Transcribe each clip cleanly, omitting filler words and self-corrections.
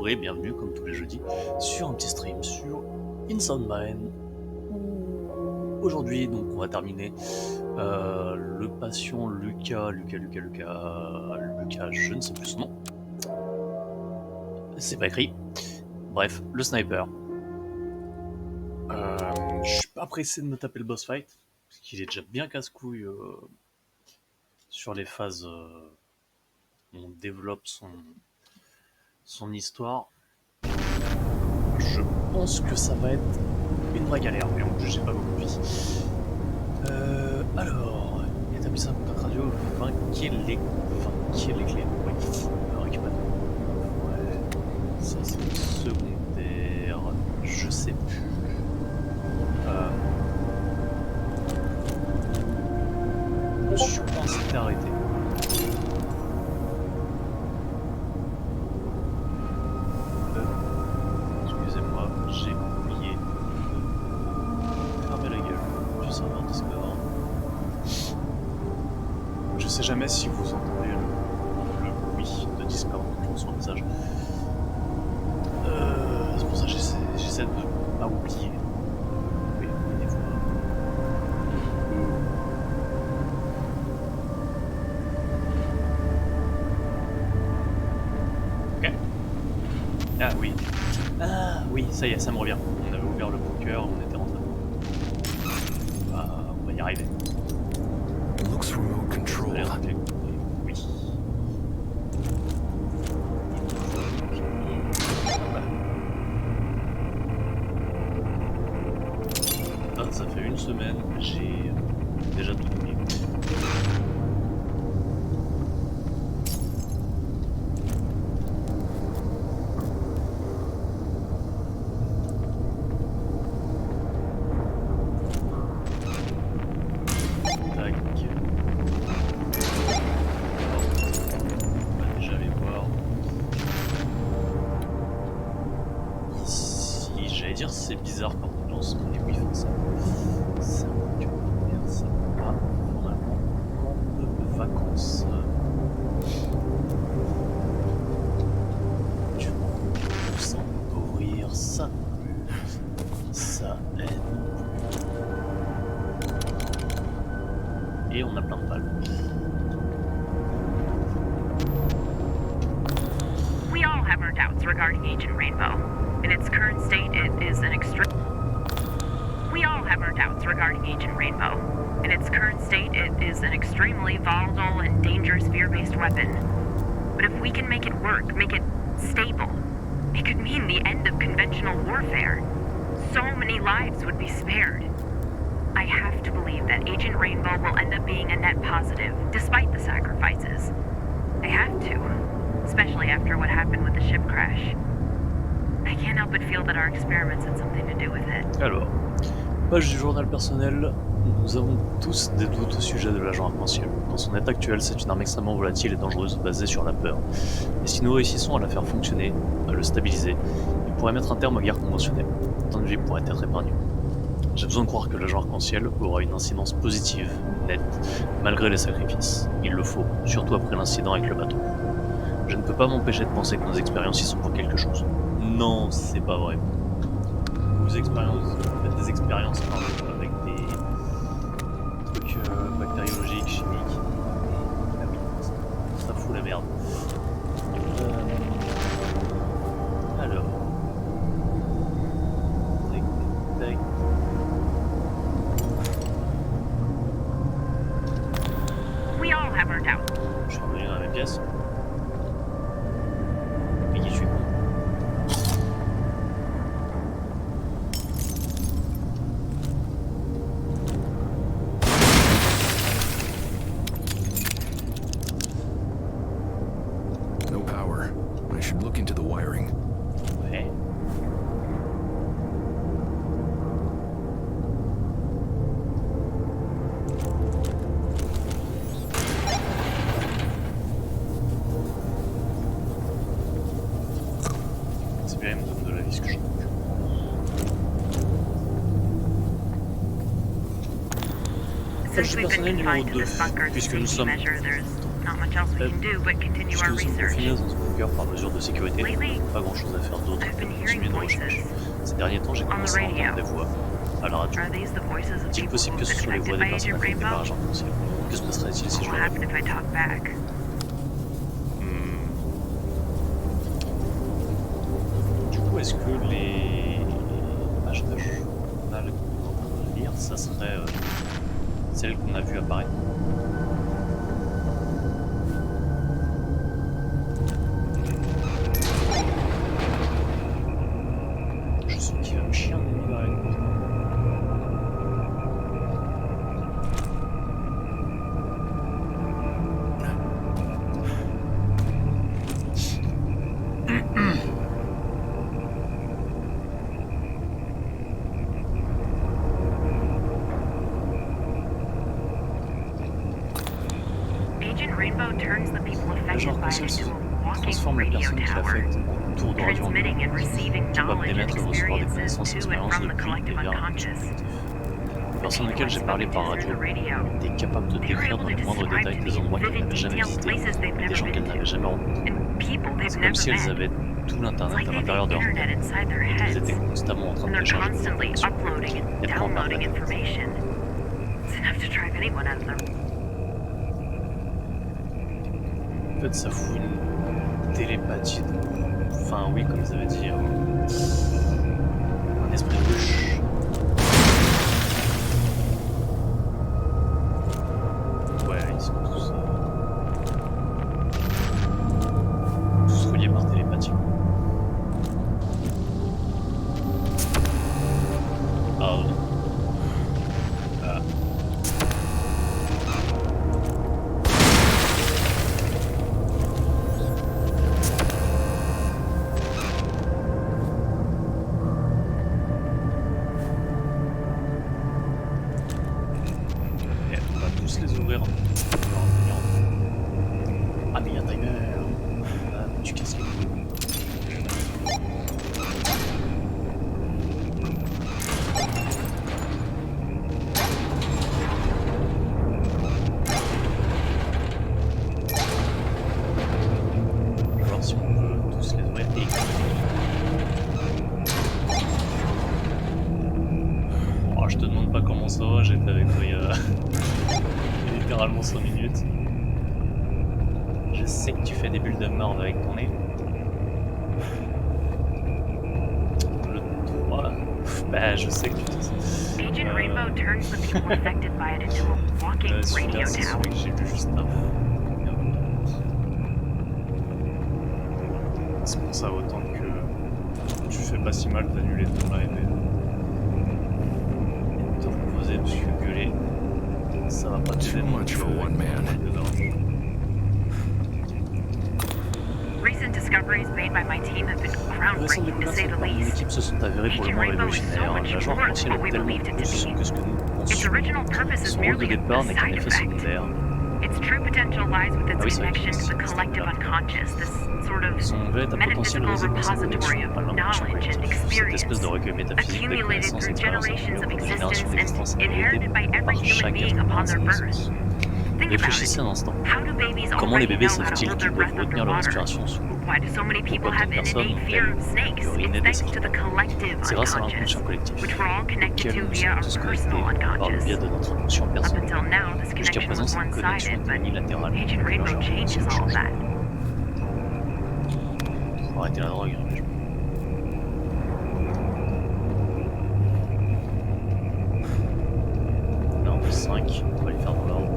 bonjour et bienvenue comme tous les jeudis sur un petit stream sur InSound Mine. Aujourd'hui donc on va terminer le patient Lucas, je ne sais plus son nom. C'est pas écrit. Bref, le sniper. Je suis pas pressé de me taper le boss fight, parce qu'il est déjà bien casse-couille sur les phases où on développe son histoire. Je pense que ça va être une vraie galère, mais en plus j'ai pas beaucoup de vie. Alors, établissez un contact radio, vainquez les clés. Oui, récupérer. Ouais, ça c'est secondaire, je sais plus. Je pense que c'était arrêté. Excusez-moi, j'ai oublié de fermer la gueule du serveur Discord. Je sais jamais si vous entendez le bruit de Discord quand je reçois un message. C'est pour ça que j'essaie de ne pas oublier. Oui, des fois. Ok. Ah oui. Ah oui, ça y est, ça me revient. On avait ouvert le poker, on était rentré. On va y arriver. Looks remote control. Oui. Ah, ça fait une semaine, j'ai déjà tout oublié. C'est bizarre quand on lance les Wi ça. Ça veut dire ça va normalement camp de vacances. Tu peux sans ouvrir ça. Ça aide. Et on a plein de balles. We all have our doubts regarding Agent Rainbow. In its current state, it is an extreme. We all have our doubts regarding Agent Rainbow. In its current state, it is an extremely volatile and dangerous fear-based weapon. But if we can make it work, make it stable, it could mean the end of conventional warfare. So many lives would be spared. I have to believe that Agent Rainbow will end up being a net positive, despite the sacrifices. I have to, especially after what happened with the ship crash. I can't help but feel that our experiments had something to do with it. Alors, page du journal personnel. Nous avons tous des doutes au sujet de l'agent arc-en-ciel. Dans son état actuel, c'est une arme extrêmement volatile et dangereuse, basée sur la peur. Et si nous réussissons à la faire fonctionner, à le stabiliser, il pourrait mettre un terme aux guerres conventionnelles. Tant de vie pourrait être épargné. J'ai besoin de croire que l'agent arc-en-ciel aura une incidence positive, nette, malgré les sacrifices. Il le faut, surtout après l'incident avec le bateau. Je ne peux pas m'empêcher de penser que nos expériences y sont pour quelque chose. Non, c'est pas vrai. Vous faites des expériences avec des trucs bactériologiques, chimiques. Ah oui, ça fout la merde. Alors. Tac. We all have our doubts. Je suis revenu dans la même pièce. Mais qui je suis con. No power. I should look into the wiring. Ouais. C'est bien, il me donne de la vie ce que je trouve. Since we've been personnel numéro confined to 2, this bunker, puisque the nous safety sommes measure, there's Not much else we can do but continue Puisque our nous sommes research. confinés dans un bunker par mesure de sécurité, Lately, pas grand chose à faire d'autre I've que been de hearing continuer nos recherches. voices. Ces derniers temps, j'ai On the commencé à radio. entendre des voix à la radio. Are these the voices of Est-il people possible que who've ce soit been les voix affected des by personnes Agent affectées par Rainbow? l'agent potentiel? Que se passerait-il si What je will leur happen if I talk back? Du coup, est-ce que les pages de journal qu'on est en train de lire, ça serait celles qu'on a vues apparaître? Je sens qu'il va me chier un ennemi dans la gorge. Agent Rainbow turns the people L'agent affected by it arc-en-ciel into a walking transforme les radio personnes qui tower, l'affectent en tour de radio en transmitting and receiving capables knowledge and d'émettre et recevoir des experiences connaissances et to and expériences from the depuis et collective vers le unconscious. collectif. Les The personnes people auxquelles I j'ai spoke parlé to par through radio the radio, étaient capables de they were décrire able dans to les moindres describe détails to des me endroits qu'elles vivid, n'avaient jamais detailed visités, places they've des never gens qu'elles been n'avaient to, jamais rencontrés. and people they've C'est comme never si elles met. avaient tout It's l'internet like à they've l'intérieur de leur internet tête. inside their Elles heads, étaient constamment en train and de they're télécharger des constantly informations uploading and et prendre par la downloading tête. information. It's enough to drive anyone out of their. En fait, ça fout une télépathie. Enfin, oui, comme ils avaient dit, un esprit de ruche. Ouais, ils sont tous reliés par télépathie. Ah oui. Ah. Et on va tous les ouvrir. Ah mais il y a un timer. Ah, tu casses les couilles. Je vais voir si on peut tous les ouvrir et... Oh, je te demande pas comment ça va, j'étais avec toi il y a littéralement 5 minutes. Je sais que tu fais des bulles de merde avec ton nez. Le 3... Bah je sais que tu dis Agent Rainbow turns the people affected by it into a walking radio celui-là c'est tower. celui que j'ai vu juste avant. C'est pour ça autant que tu fais pas si mal d'annuler ton live et de te reposer parce que gueuler ça va pas t'aider. Too much for one man. Recent discoveries made by my team have been Les récentes groundbreaking to découvertes say the par mon least. équipe se sont avérées pour le Agent moins Rainbow is so révolutionnaires. much L'agent more than arc-en-ciel what est we tellement believed it to plus be. que ce que nous Its pensions. original purpose is Son rôle de merely a départ n'est qu'un side effet effect. secondaire. Its true potential lies with Ah oui, its c'est vrai connection que to the c'est collective là. unconscious, this sort of Son véritable potentiel metaphysical réside dans sa repository connexion of à l'inconscient knowledge and collectif. Cette espèce experience, de recueil métaphysique de accumulated connaissances, through expériences generations accumulées of au cours de générations existence d'existence and et inherited by héritées every par human chaque being être humain upon de sa their birth. naissance. Think about Réfléchissez it. un instant. How do babies Comment les already bébés know how to savent-ils hold qu'ils their doivent breath retenir leur underwater? respiration sous l'eau? Why do so many people Pourquoi have tant de an personnes innate fear of ont-elles snakes? uriner It's des thanks to the serpents? collective C'est grâce à unconscious, l'inconscient collectif, which we're all connected auquel to nous via sommes our tous connectés personal par le unconscious. biais de notre inconscient Up personnel. until now, this Jusqu'à connection présent, was cette connexion one-sided, était but unilatérale. Agent Mais Rainbow l'agent changes arc-en-ciel all change that. Faut arrêter la drogue. Non, 5, on va les faire dans l'ordre.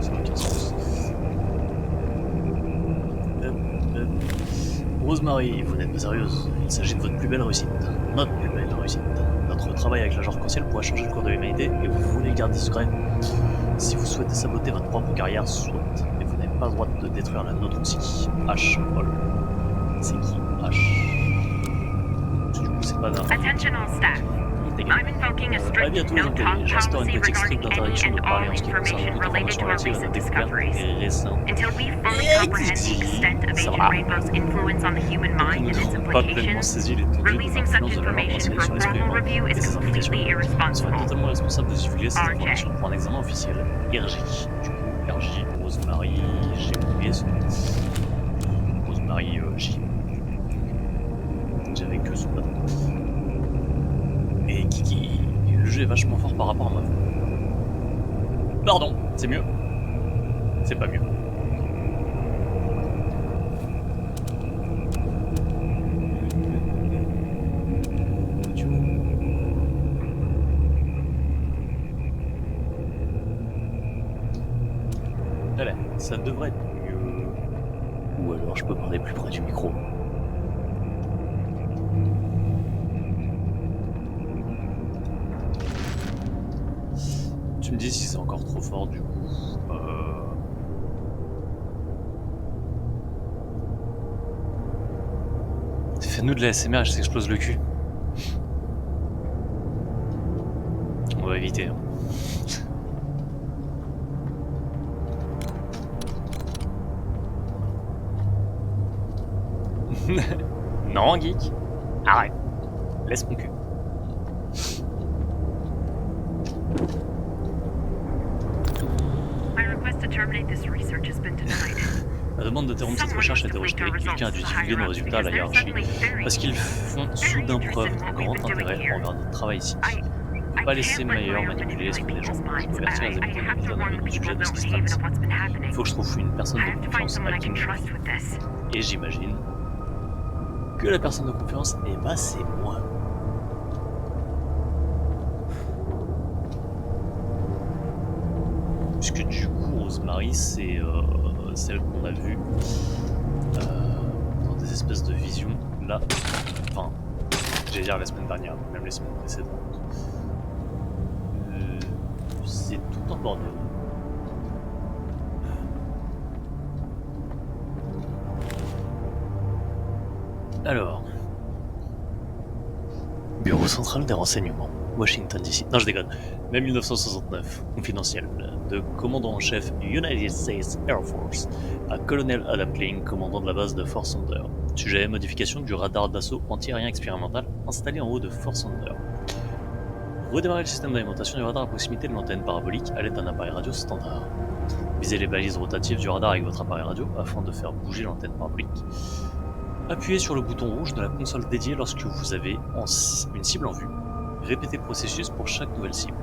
Ça n'a aucun sens. Hop. Rosemary, vous n'êtes pas sérieuse. Il s'agit de votre plus belle réussite. Notre plus belle réussite. Notre travail avec l'agent arc-en-ciel pourra changer le cours de l'humanité et vous voulez le garder secret. Si vous souhaitez saboter votre propre carrière, soit. Mais vous n'avez pas le droit de détruire la nôtre aussi. H. Paul. C'est qui H? Du coup, c'est pas d'un. Attention all staff. I'm invoking a strict Avis à tous les no-talk employés, j'instaure une policy politique stricte regarding any d'interdiction de and parler all en ce qui concerne information toute related to information our relative à nos recent découvertes discoveries. récentes. Until we fully comprehend the extent of Ça Agent va. Rainbow's influence on the human Tant que mind nous and its n'avons pas pleinement implications, saisi l'étendue de releasing such l'influence de l'agent information arc-en-ciel for sur l'esprit formal humain review et is ses implications, completely nous serons irresponsible. totalement responsables de divulguer ces RJ. informations pour un examen officiel. RJ. Du coup, RJ, Rosemary, j'ai oublié son nom. Rosemary J. J'avais que son nom. Et Kiki, le jeu est vachement fort par rapport à moi. Pardon, c'est mieux. C'est pas mieux. Allez, ça devrait être mieux. Ou alors je peux parler plus près du micro. Tu me dis si c'est encore trop fort du coup. Fais-nous de la SMR, je t'explose le cul. On va éviter. Hein. Non, geek. Arrête. Laisse mon cul. My request to terminate this research has been denied. La demande d'interrompre cette recherche a été rejetée. Quelqu'un a dû divulguer nos résultats à la hiérarchie. Parce qu'ils font soudain preuve d'un grand intérêt envers notre travail ici. On ne peut pas laisser Meyer manipuler l'esprit des gens. Je peux avertir les habitants de l'environnement au sujet de ce qui se passe. Il faut que je trouve une personne de confiance à qui me fier. Et j'imagine que la personne de confiance, eh ben c'est moi. Puisque du coup, Rosemary, c'est celle qu'on a vue dans des espèces de visions. Là, enfin, j'allais dire la semaine dernière, même les semaines précédentes. C'est tout un bordel. Alors, Bureau central des renseignements, Washington DC. Non, je déconne. Mai 1969, confidentiel, de commandant en chef United States Air Force à colonel Adam Kling, commandant de la base de Fort Sumter. Sujet, modification du radar d'assaut anti-aérien expérimental installé en haut de Fort Sumter. Redémarrer le système d'alimentation du radar à proximité de l'antenne parabolique à l'aide d'un appareil radio standard. Visez les balises rotatives du radar avec votre appareil radio afin de faire bouger l'antenne parabolique. Appuyez sur le bouton rouge de la console dédiée lorsque vous avez une cible en vue. Répétez le processus pour chaque nouvelle cible.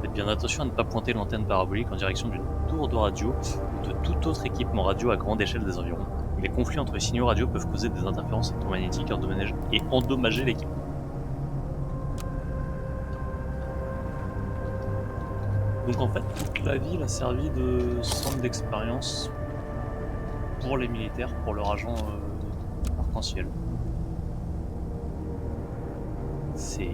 Faites bien attention à ne pas pointer l'antenne parabolique en direction d'une tour de radio ou de tout autre équipement radio à grande échelle des environs. Les conflits entre les signaux radio peuvent causer des interférences électromagnétiques et endommager l'équipement. Donc en fait, toute la ville a servi de centre d'expérience pour les militaires, pour leur agent arc-en-ciel. C'est...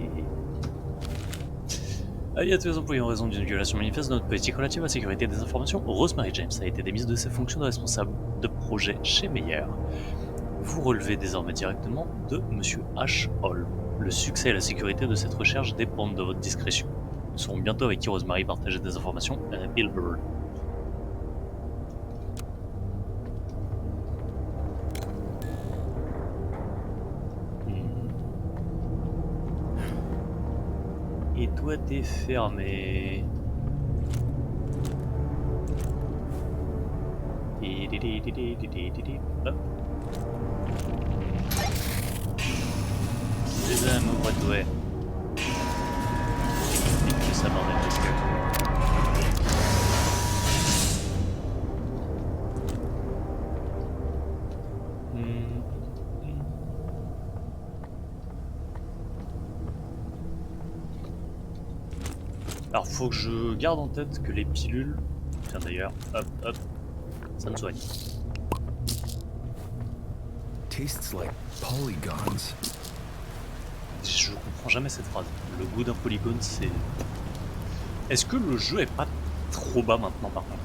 Avis à tous les employés en raison d'une violation manifeste de notre politique relative à la sécurité des informations, Rosemary James a été démise de ses fonctions de responsable de projet chez Meyer. Vous relevez désormais directement de Monsieur H. Hall. Le succès et la sécurité de cette recherche dépendent de votre discrétion. Nous saurons bientôt avec qui Rosemary partageait des informations à Bill Bird. Et toi t'es fermé. Hop. Les âmes, ouvre-toi. Ça bordel parce que... Alors faut que je garde en tête que les pilules... Tiens d'ailleurs, hop hop, ça me soigne. Tastes like polygons. Je comprends jamais cette phrase. Le goût d'un polygone, c'est... Est-ce que le jeu est pas trop bas maintenant par contre?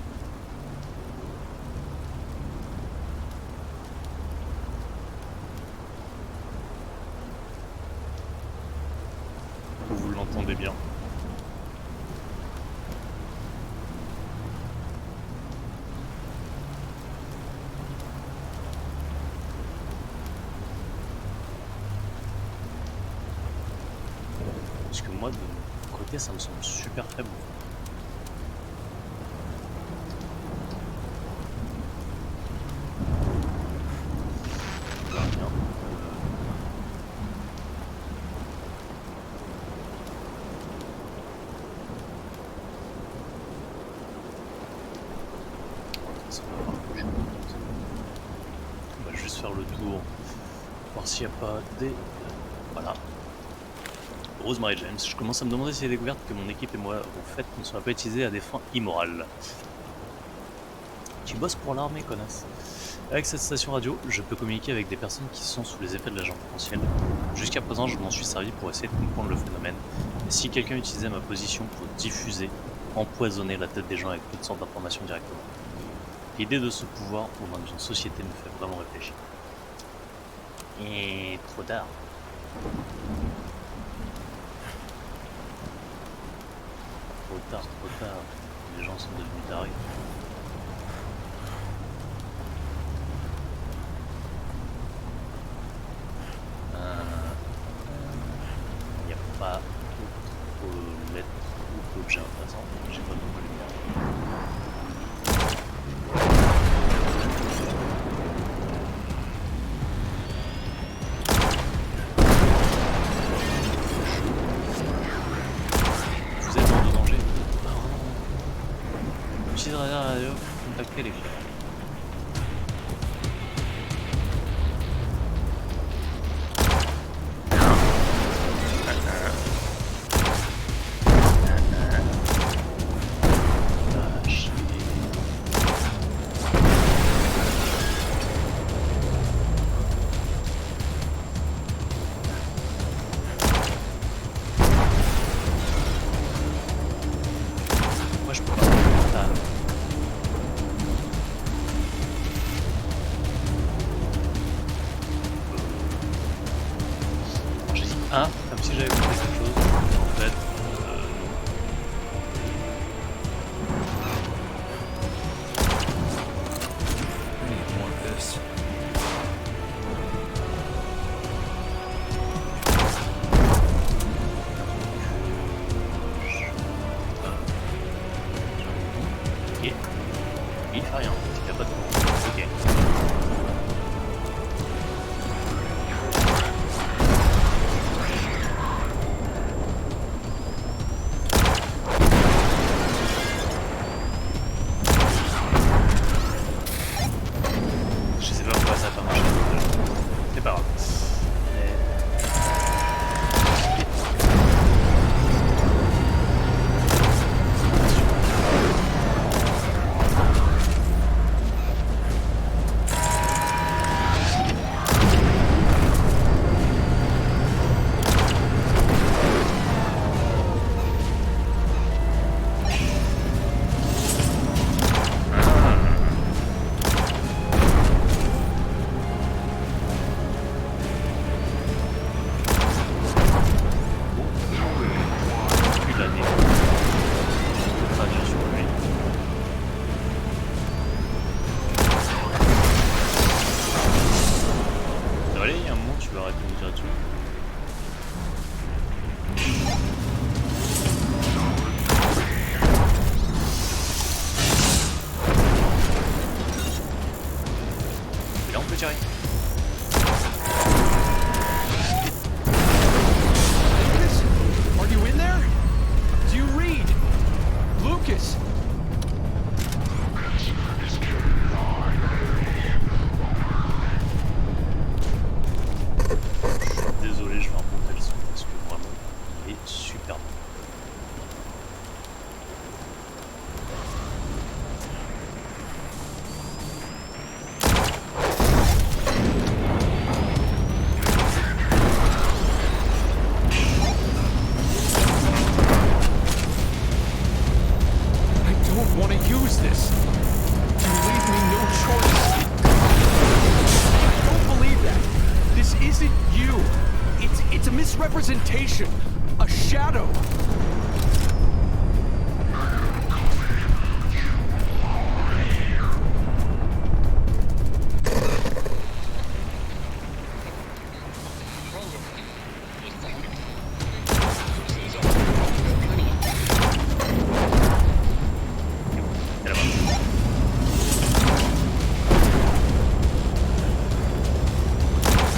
Vous l'entendez bien? Parce que moi, de mon côté, ça me semble super faible. tour. Voir s'il n'y a pas des... Voilà. Rosemary James. Je commence à me demander si les découvertes que mon équipe et moi avons faites ne sont pas utilisées à des fins immorales. Tu bosses pour l'armée, connasse. Avec cette station radio, je peux communiquer avec des personnes qui sont sous les effets de l'agent potentiel. Jusqu'à présent, je m'en suis servi pour essayer de comprendre le phénomène. Mais si quelqu'un utilisait ma position pour diffuser, empoisonner la tête des gens avec toutes sortes d'informations directement. L'idée de ce pouvoir au sein d'une société me fait vraiment réfléchir. Et trop tard. Trop tard. Les gens sont devenus tarés. Il n'y a pas d'autres lettres ou d'objets intéressants. J'ai pas de lumière. Vous êtes en danger. Utilisez la radio, contactez les flics. Moi je peux pas. J'ai dit comme si j'avais compris quelque chose. En fait, non. I need more of this. Ok. Il fait rien. Il n'y a pas de courant. Ok. Je sais pas pourquoi ça a pas marché. C'est pas grave. Plus l'année. Traduire sur lui. Ça va aller, il y a un moment tu vas arrêter de me tirer dessus. Et là on peut tirer. Are you in there? Do you read? Lucas! Désolé, je vais remonter le son parce que vraiment, il est super bon. I don't want to use this. You leave me no choice. I don't believe that. This isn't you. It's a misrepresentation. A shadow. Et là-bas.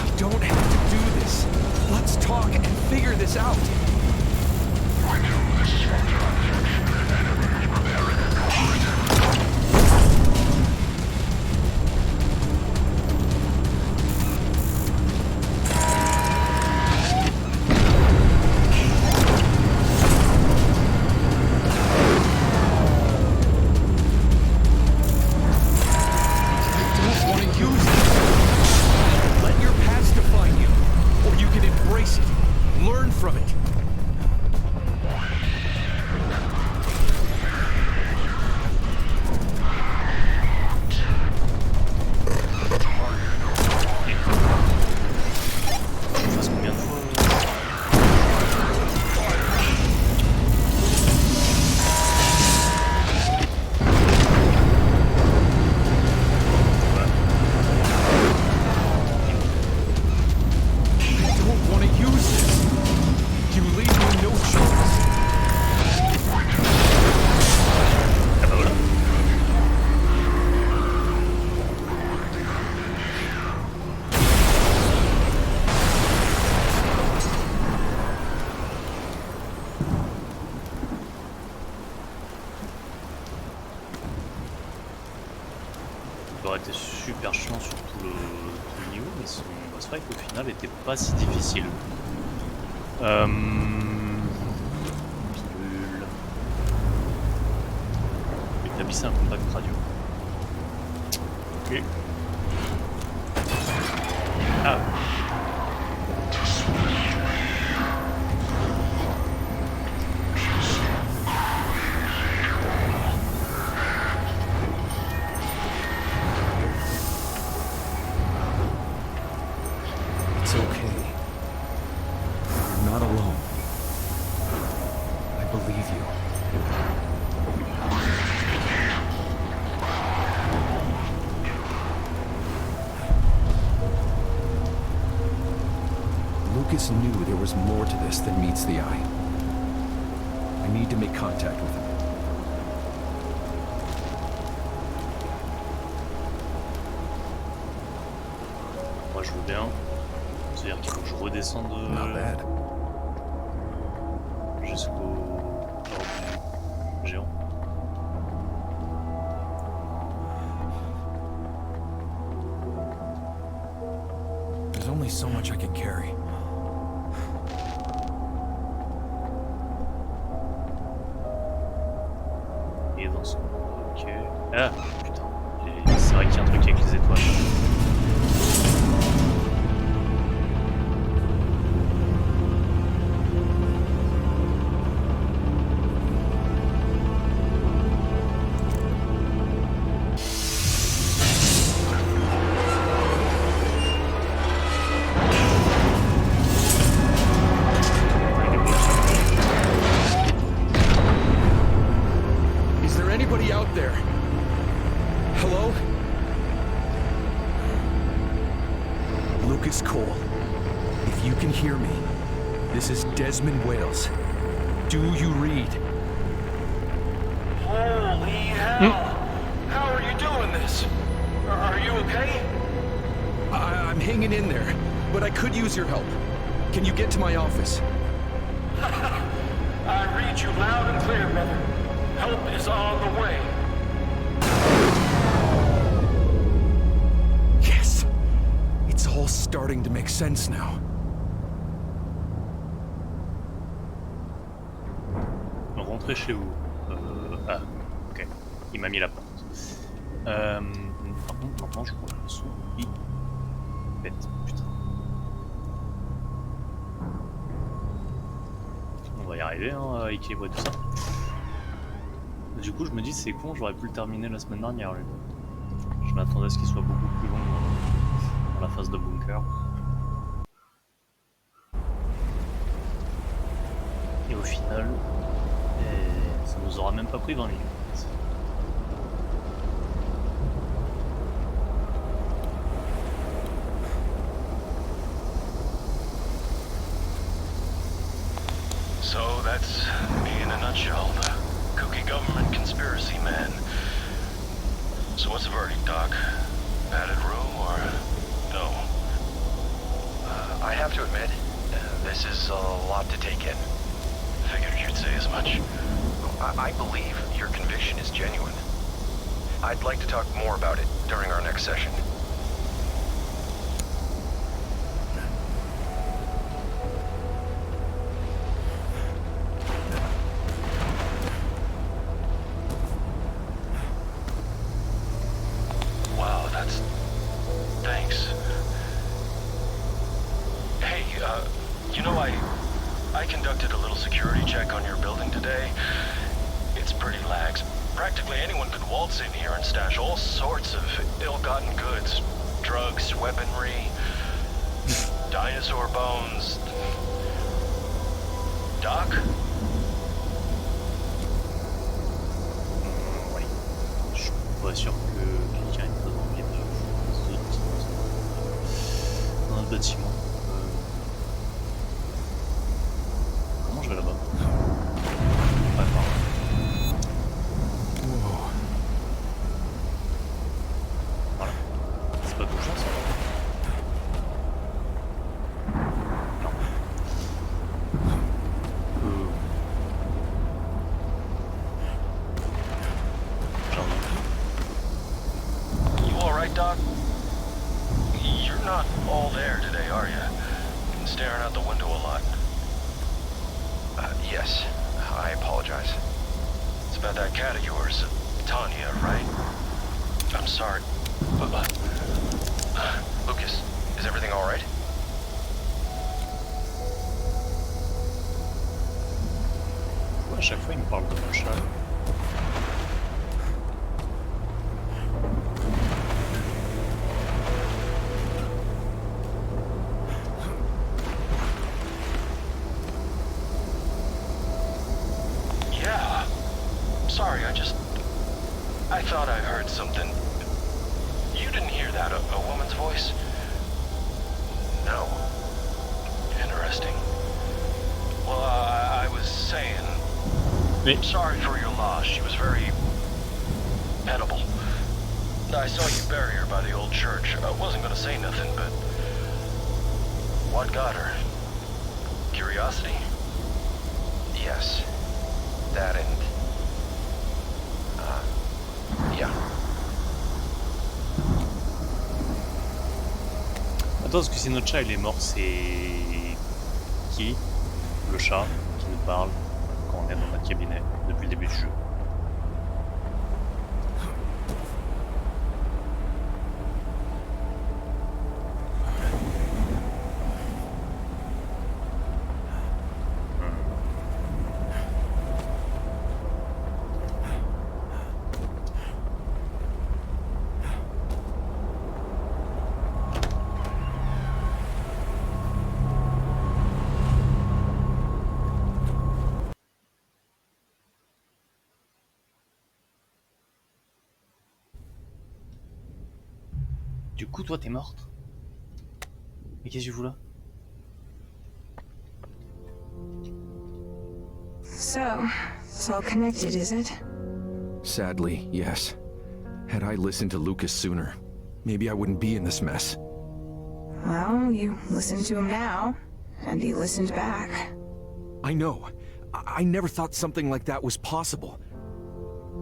You don't have to do this. Let's talk and figure this out. face it. Learn from it. Je fasse combien de fois I don't want to use this. You leave me no choice. Ah bah voilà. Ça aurait été super chiant sur tout le niveau, mais son boss fight au final était pas si difficile. Pilule. Établissez un contact radio. Ok. Ah. It's okay. You're not alone. I believe you. Lucas knew there was more to this than meets the eye. I need to make contact with him. Moi je veux bien. C'est-à-dire qu'il faut que je redescende Not bad. jusqu'au orbe géant. There's only so much I can carry. Et dans son... Ok. Ah putain. C'est vrai qu'il y a un truc avec les étoiles. Is there anybody out there? Hello? Lucas Cole, if you can hear me, this is Desmond Wales. Do you read? Holy hell! How are you doing this? Are you okay? I'm hanging in there, but I could use your help. Can you get to my office? I read you loud and clear, brother. Help is on the way. Yes! It's all starting to make sense now. Rentrez chez vous. Ah, ok. Il m'a mis la porte. Par contre, maintenant je vois le son. Il pète, putain. On va y arriver, hein, à équilibrer tout ça. Du coup, je me dis, c'est con, j'aurais pu le terminer la semaine dernière, lui. Je m'attendais à ce qu'il soit beaucoup plus long dans la phase de bunker. Et au final, ça nous aura même pas pris 20 minutes. So that's me in a nutshell, the kooky government conspiracy man. So what's the verdict, Doc? Padded room or no? I have to admit, this is a lot to take in. Figured you'd say as much. I believe your conviction is genuine. I'd like to talk more about it during our next session. Wow, that's... Thanks. Hey, You know, I conducted a little security check on your building today. It's pretty lax. Practically anyone could waltz in here and stash all sorts of ill-gotten goods. Drugs, weaponry, dinosaur bones. Doc? Oui. Je suis pas sûr que quelqu'un ait très envie de sauter dans notre bâtiment. Comment je vais là-bas? Ouais, par là. Voilà. C'est pas bougeant ça? Non. Jardin. You alright, Doc? You're not all there today, are you? Been staring out the window a lot. Yes. I apologize. It's about that cat of yours, Tanya, right? I'm sorry. Lucas, is everything all right? Ouais, à chaque fois il me parle de mon chat. Yeah. Sorry, I thought I heard something. You didn't hear that, a woman's voice? No. Interesting. Well, I was saying, Mais sorry for your loss. She was very edible. I saw you bury her by the old church. I wasn't gonna say nothing, but what got her? Curiosity? Yes. That and... yeah. attends, parce que si notre chat il est mort, c'est qui? Le chat qui nous parle quand on est dans notre cabinet depuis le début du jeu. Du coup, toi, t'es morte? Mais qu'est-ce que tu fous là? So, it's all connected, is it? Sadly, yes. Had I listened to Lucas sooner, maybe I wouldn't be in this mess. Well, you listen to him now, and he listened back. I know. I never thought something like that was possible.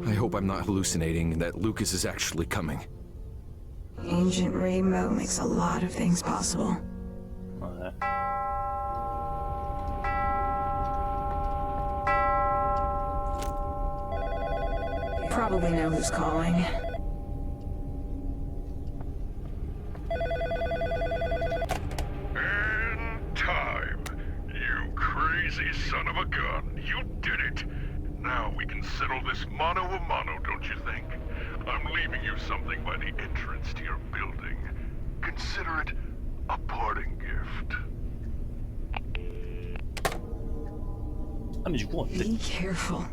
I hope I'm not hallucinating and that Lucas is actually coming. Ancient Rainbow makes a lot of things possible. Ouais. You probably know who's calling. And time. You crazy son of a gun. You did it. Now we can settle this mano a mano, don't you think? I'm leaving you something by the entrance to your building. Consider it a parting gift. Ah mais du coup, on va peut-être Be careful.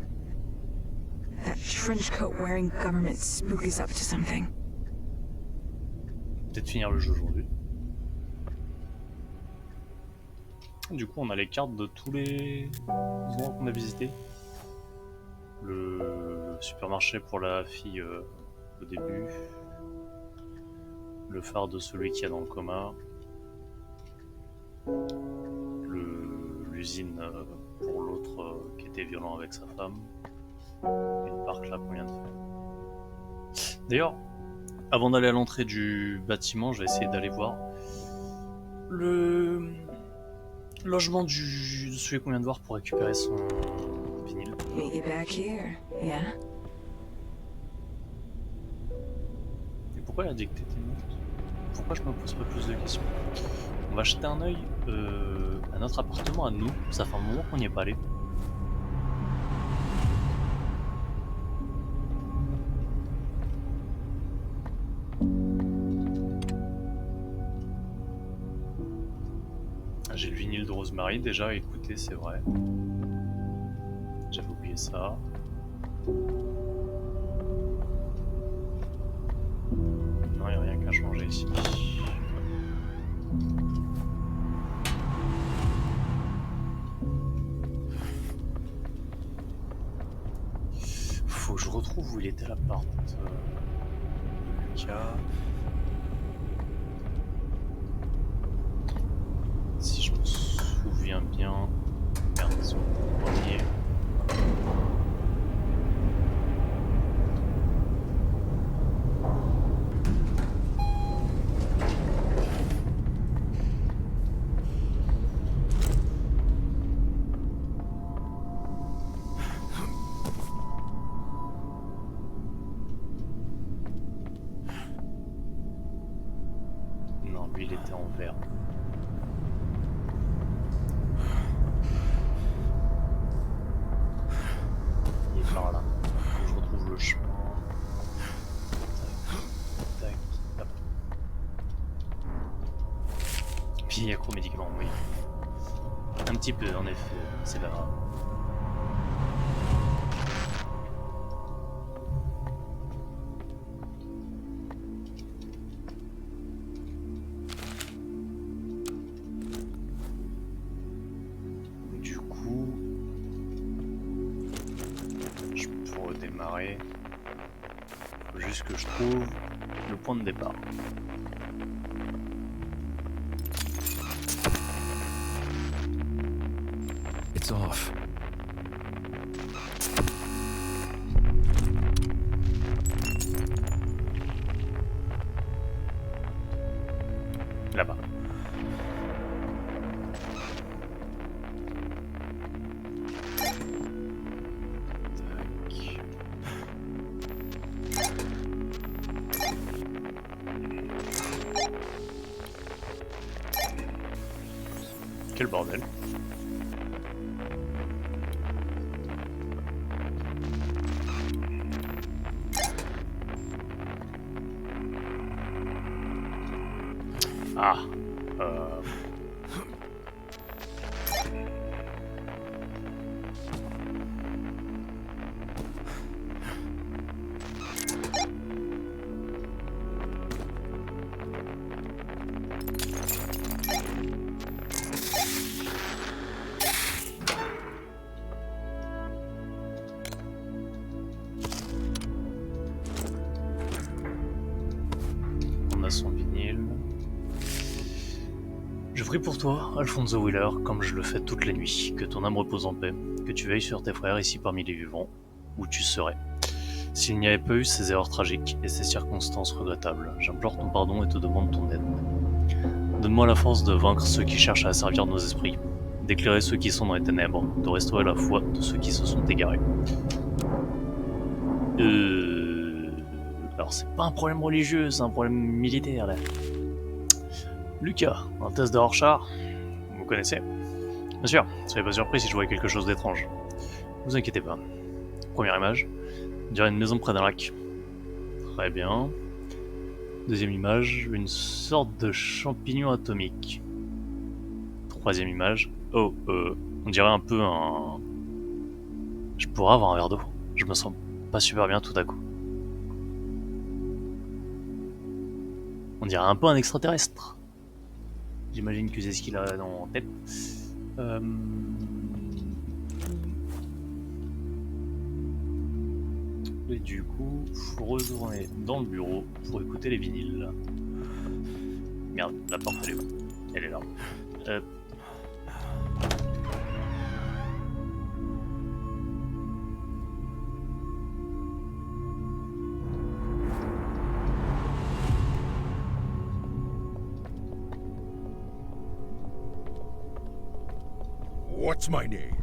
That trench coat wearing government spook is up to something. finir le jeu aujourd'hui. Du coup, on a les cartes de tous les endroits qu'on a visités. Le supermarché pour la fille au début. Le phare de celui qui est dans le coma. L'usine pour l'autre qui était violent avec sa femme. Et le parc là qu'on vient de faire. D'ailleurs, avant d'aller à l'entrée du bâtiment, je vais essayer d'aller voir le logement de celui qu'on vient de voir pour récupérer son vinyle. Meet you back here, yeah? Et pourquoi elle a dit que t'étais morte? pourquoi je me pose pas plus de questions? On va jeter un œil à notre appartement à nous. Ça fait un moment qu'on n'y est pas allé. J'ai le vinyle de Rosemary déjà à écouter, c'est vrai. J'avais oublié ça. Non, il n'y a rien qu'à changer ici. Faut que je retrouve où il était l'appart. Lucas. Si je me souviens bien. Merde, c'est le premier. Non, lui il était en vert. Il est par là. Faut que je retrouve le chemin. Tac, tac, hop. Puis il y a médicament, oui. Un petit peu en effet, c'est pas grave. Du coup, je peux redémarrer. Faut juste que je trouve le point de départ. It's off. Là-bas. Tac. Quel bordel. Ah. On a son vinyle. Je prie pour toi, Alfonso Wheeler, comme je le fais toutes les nuits, que ton âme repose en paix, que tu veilles sur tes frères ici parmi les vivants, où tu serais. S'il n'y avait pas eu ces erreurs tragiques et ces circonstances regrettables, j'implore ton pardon et te demande ton aide. Donne-moi la force de vaincre ceux qui cherchent à asservir nos esprits, d'éclairer ceux qui sont dans les ténèbres, de restaurer la foi de ceux qui se sont égarés. Alors c'est pas un problème religieux, c'est un problème militaire là. Lucas, un test de Rorschach, vous connaissez? Bien sûr, soyez pas surpris si je vois quelque chose d'étrange. Ne vous inquiétez pas. Première image, on dirait une maison près d'un lac. Très bien. Deuxième image, une sorte de champignon atomique. Troisième image, oh, on dirait un peu un... Je pourrais avoir un verre d'eau. Je me sens pas super bien tout à coup. On dirait un peu un extraterrestre. J'imagine que c'est ce qu'il a en tête. Et du coup, faut retourner dans le bureau pour écouter les vinyles. Merde, la porte elle est où? Elle est là. What's my name?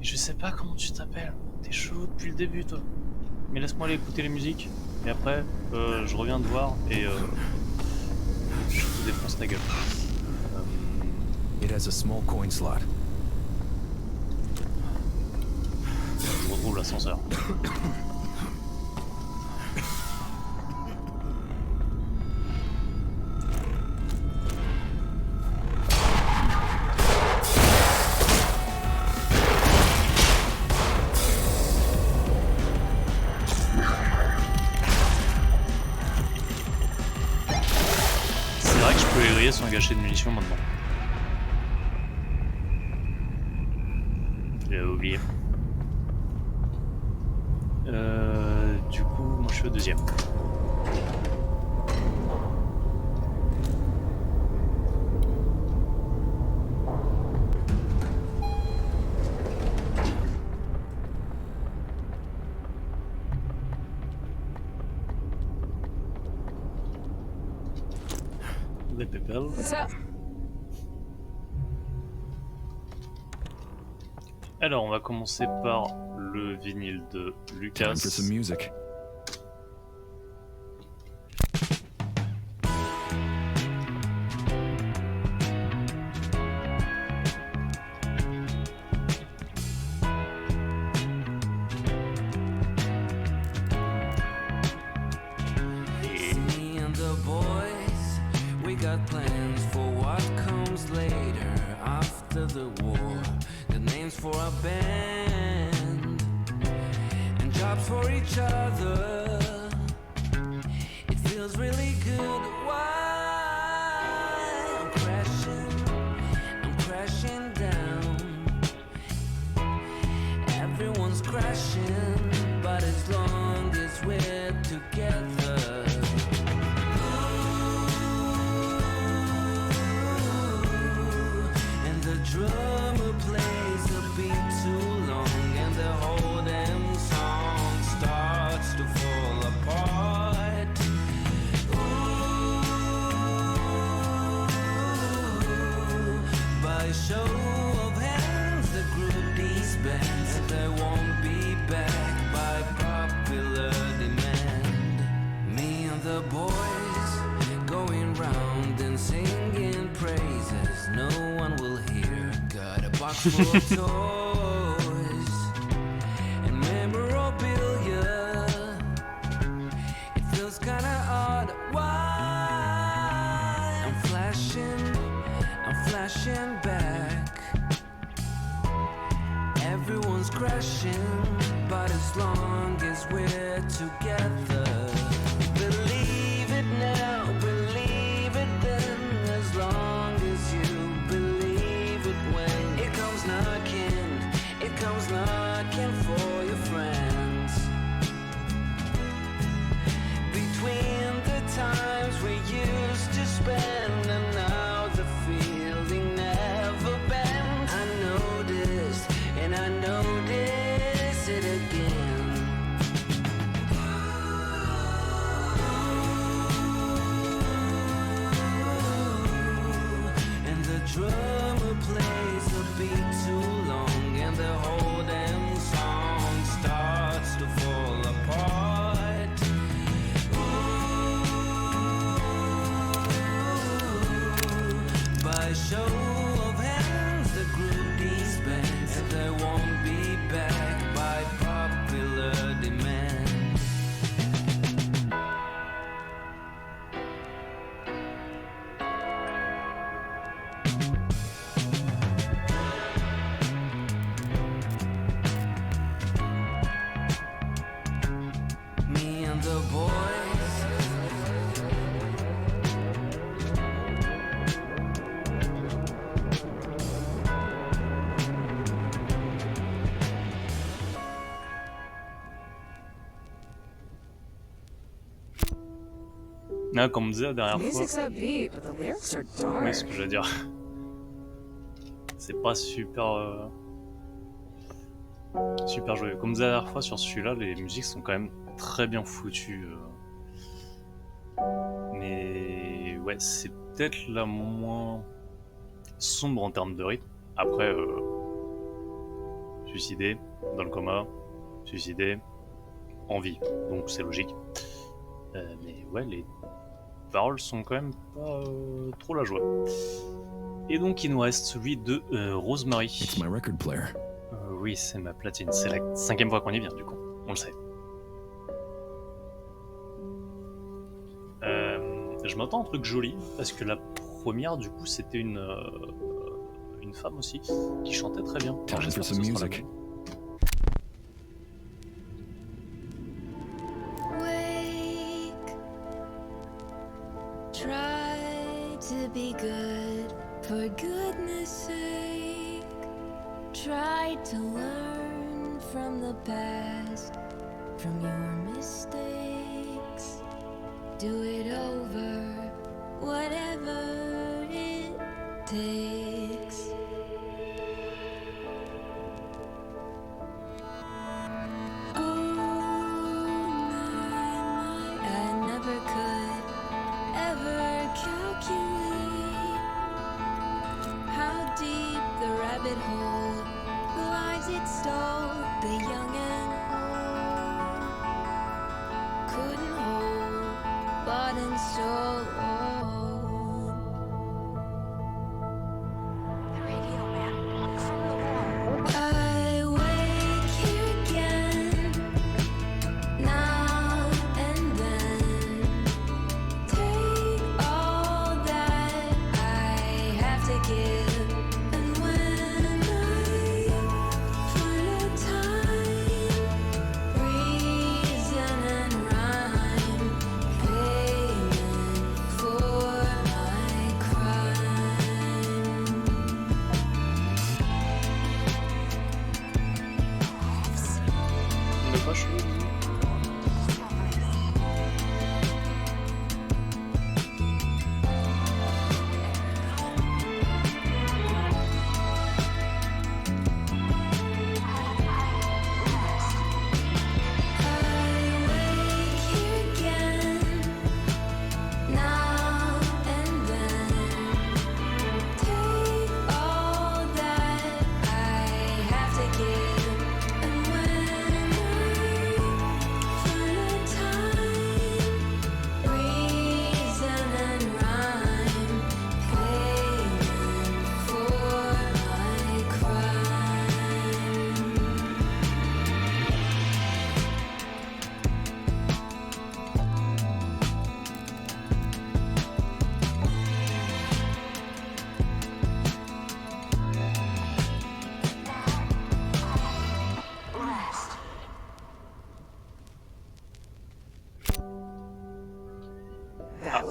Je sais pas comment tu t'appelles. T'es chaud depuis le début, toi. mais laisse-moi aller écouter les musiques. Et après, je reviens te voir et je te défonce ta gueule. It has a small coin slot. Je retrouve l'ascenseur. C'est vrai que je peux les griller sans gâcher de munitions maintenant. J'avais oublié. Du coup, moi je suis au deuxième. Des pépelles. What's up? Alors, on va commencer par le vinyle de Lucas. Time for some music. Me and the boys, we got plans for what comes later after the war. The names for our band and jobs for each other. It feels really good. Why I'm crashing down. Everyone's crashing, but as long as we're together. And the drummer plays a beat too long, and the whole damn song starts to fall apart. Ooh, by show of hands, the group disbands, and they won't be back by popular demand. Me and the boys going round and singing praises no one will hear. Got a box full of toys and memorabilia. It feels kinda odd. Why I'm flashing back. Everyone's crashing, but as long as we're together. Believe it now, believe it then, as long as you believe it when it comes knocking for your friends. Between the times we used to spend and now the feeling never bends. I noticed and I notice it again. And the drummer plays a beat too long, and the whole damn song starts to fall apart. Ooh, by show of hands, the group disbands, and they won't be back by popular demand. Me and the boys, Ah, comme on disait la dernière fois. Music's upbeat, but the lyrics are Oui, ce dark. que je veux dire. C'est pas super. Super joyeux. Comme on disait la dernière fois sur celui-là, les musiques sont quand même très bien foutues. Mais ouais, c'est peut-être la moins sombre en termes de rythme. Après, suicidé, dans le coma, suicidé, en vie, donc c'est logique. Mais ouais, les paroles sont quand même pas trop la joie. Et donc il nous reste celui de Rosemary. It's my record player. Oui, c'est ma platine. C'est la 5e fois qu'on y vient, du coup. On le sait. Je m'attends à un truc joli, parce que la première, du coup, c'était une femme aussi, qui chantait très bien. Alors, Time j'espère for que some ce sera la music. même. Wake, try to be good for goodness sake. Try to learn from the past, from your mistakes. Do it over, whatever it takes. Hole, the lives it stole, the young and old couldn't hold, bought and sold. The radio man from the wall. I wake here again, now and then. Take all that I have to give.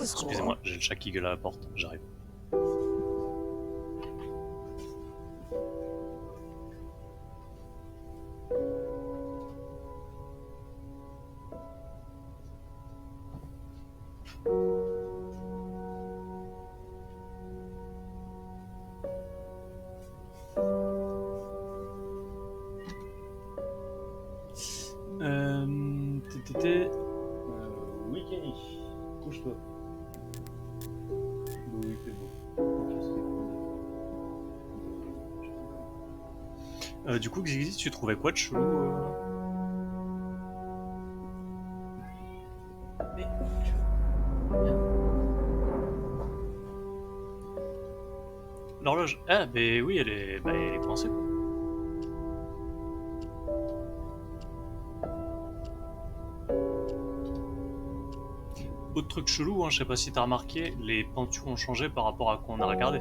Excusez-moi, j'ai le chat qui gueule à la porte, j'arrive. Oui, Kenny, couche-toi. Oui, c'est beau. Du coup, Xixi, tu trouvais quoi de chelou Mais... L'horloge. Ah, mais oui, elle est coincée, quoi. Autre truc chelou, hein, je sais pas si t'as remarqué, les peintures ont changé par rapport à quoi on a regardé.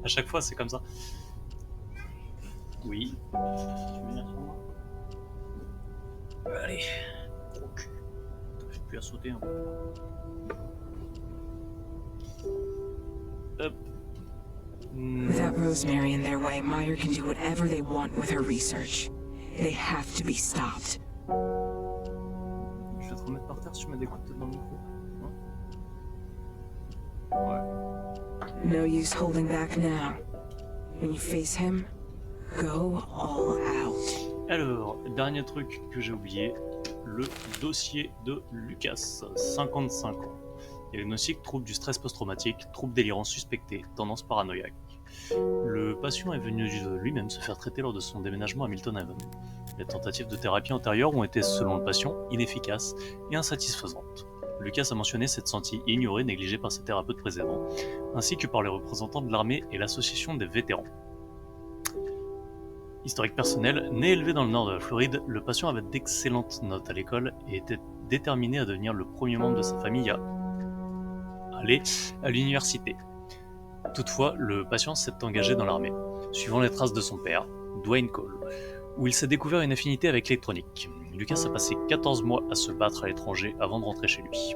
À chaque fois, c'est comme ça. Oui. Tu veux venir sur moi? Allez. Gros cul. J'ai plus à sauter un peu. Hop. Without Rosemary in their way, Meyer can do whatever they want with her research. They have to be stopped. Je vais te remettre par terre si tu mets des coups de tête dans le micro. Ouais. No use holding back now. When you face him, go all out. Alors, dernier truc que j'ai oublié, le dossier de Lucas, 55 ans. Diagnostic, trouble du stress post-traumatique, trouble délirant suspecté, tendance paranoïaque. Le patient est venu de lui-même se faire traiter lors de son déménagement à Milton Haven. Les tentatives de thérapie antérieures ont été, selon le patient, inefficaces et insatisfaisantes. Lucas a mentionné s'être senti ignoré, négligé par ses thérapeutes précédents, ainsi que par les représentants de l'armée et l'association des vétérans. Historique personnel, né et élevé dans le nord de la Floride, le patient avait d'excellentes notes à l'école et était déterminé à devenir le premier membre de sa famille à aller à l'université. Toutefois, le patient s'est engagé dans l'armée, suivant les traces de son père, Dwayne Cole, où il s'est découvert une affinité avec l'électronique. Lucas a passé 14 mois à se battre à l'étranger avant de rentrer chez lui.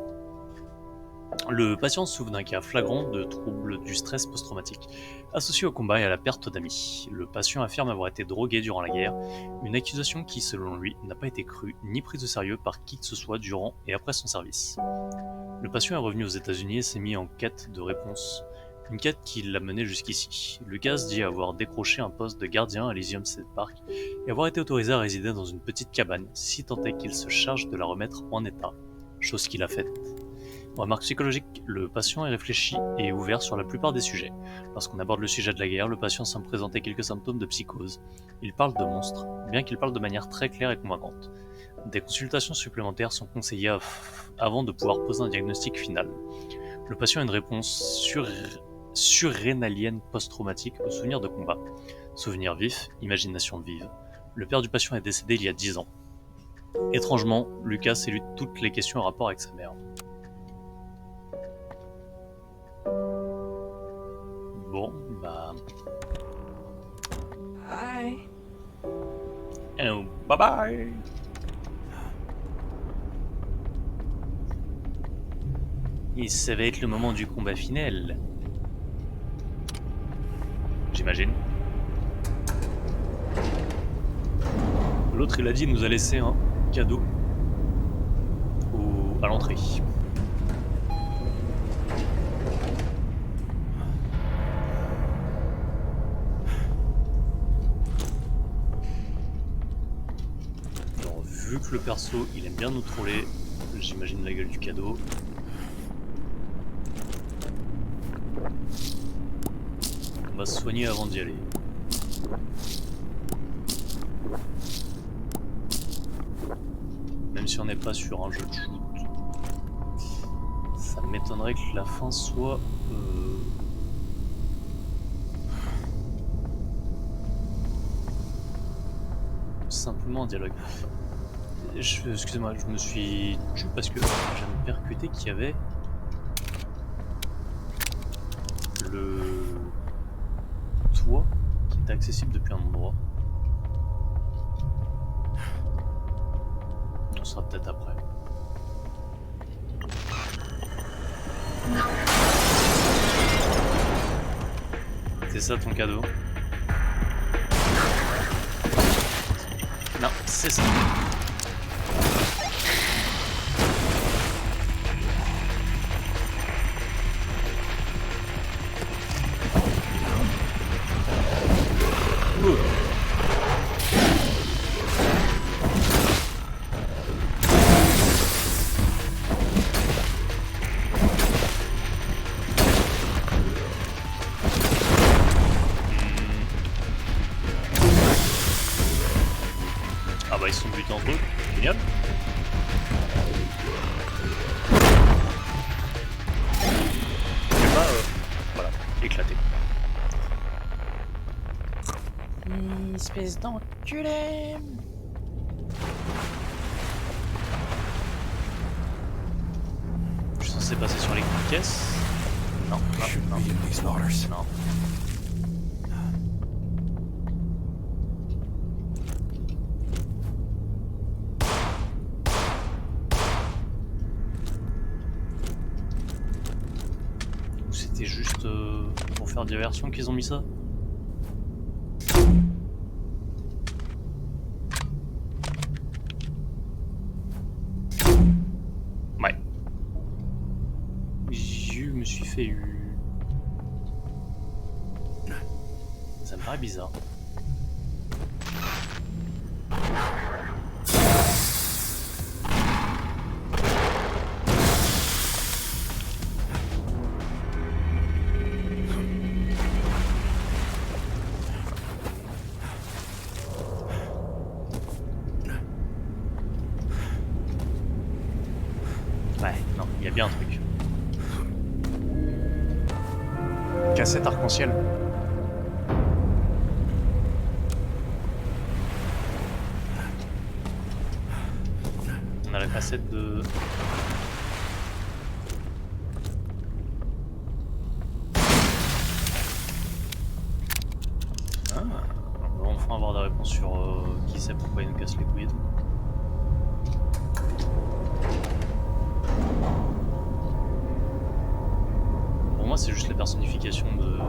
Le patient souffre d'un cas flagrant de trouble du stress post-traumatique, associé au combat et à la perte d'amis. Le patient affirme avoir été drogué durant la guerre, une accusation qui, selon lui, n'a pas été crue ni prise au sérieux par qui que ce soit durant et après son service. Le patient est revenu aux États-Unis et s'est mis en quête de réponse. Une quête qui l'a mené jusqu'ici. Lucas dit avoir décroché un poste de gardien à Elysium State Park et avoir été autorisé à résider dans une petite cabane, si tant est qu'il se charge de la remettre en état, chose qu'il a faite. Remarque psychologique, le patient est réfléchi et ouvert sur la plupart des sujets. Lorsqu'on aborde le sujet de la guerre, le patient semble présenter quelques symptômes de psychose. Il parle de monstres, bien qu'il parle de manière très claire et convaincante. Des consultations supplémentaires sont conseillées avant de pouvoir poser un diagnostic final. Le patient a une réponse surrénalienne post-traumatique aux souvenirs de combat. Souvenirs vifs, imagination vive. Le père du patient est décédé il y a 10 ans. Étrangement, Lucas élude toutes les questions en rapport avec sa mère. Bon, bah... Bye. Oh, bye bye. Et ça va être le moment du combat final. J'imagine. L'autre, il a dit, nous a laissé un cadeau à l'entrée. Alors, vu que le perso, il aime bien nous troller, j'imagine la gueule du cadeau. On va se soigner avant d'y aller. Même si on n'est pas sur un jeu de shoot, ça m'étonnerait que la fin soit... simplement un dialogue. Excusez-moi, je me suis tué parce que j'ai percuté qu'il y avait... le toit qui est accessible depuis un endroit. On sera peut-être après. C'est ça ton cadeau? Non, c'est ça. Ah bah ils sont butés entre eux, génial. Et bah voilà, éclaté. Espèce d'enculé. Je suis censé passer sur les caisses. Non, non, non. Non. C'était juste pour faire diversion qu'ils ont mis ça. Ouais. Je me suis fait eu. Ça me paraît bizarre. bien un truc. Cassette arc-en-ciel. On a la cassette de... Ah, on va enfin avoir des réponses sur qui sait pourquoi il nous casse les couilles et tout. Pour moi, c'est juste la personnification de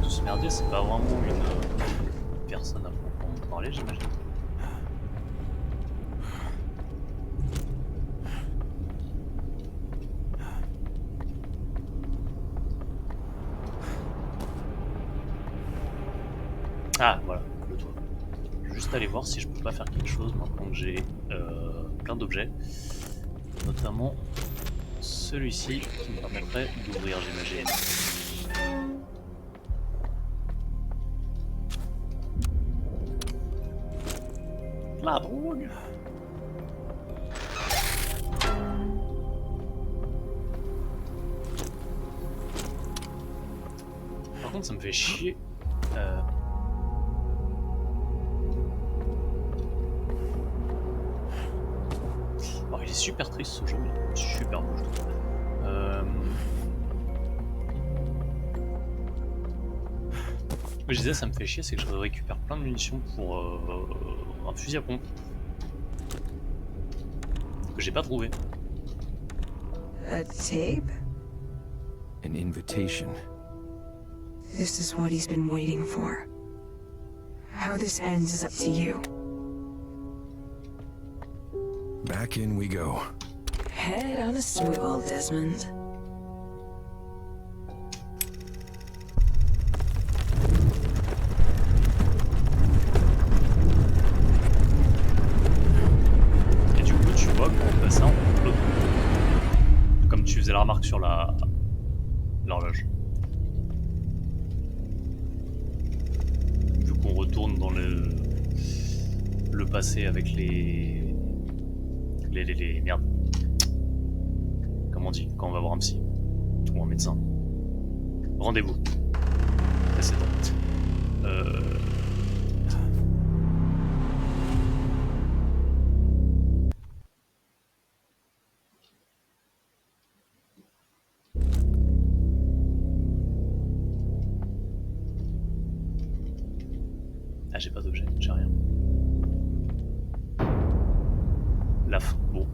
tout ce merdier, c'est pas vraiment une personne à proprement parler, j'imagine. Ah, voilà, le toit. Je vais juste aller voir si je peux pas faire quelque chose maintenant que j'ai plein d'objets. Notamment celui-ci qui me permettrait d'ouvrir, j'imagine. La drogue! Par contre, ça me fait chier. Oh, il est super triste ce jeu, super beau je trouve. Je disais, ça me fait chier, c'est que je récupère plein de munitions pour un fusil à pompe que j'ai pas trouvé. A tape? An invitation. This is what he's been waiting for. How this ends is up to you. Back in we go. Head on a swivel, Desmond. Et du coup, tu vois qu'on passe ça en l'autre. Comme tu faisais la remarque sur l'horloge. Vu qu'on retourne dans le passé avec les merdes. Comment on dit quand on va voir un psy ou un médecin. Rendez-vous. Précédent. Ah, j'ai pas d'objet, j'ai rien. La fin, bon.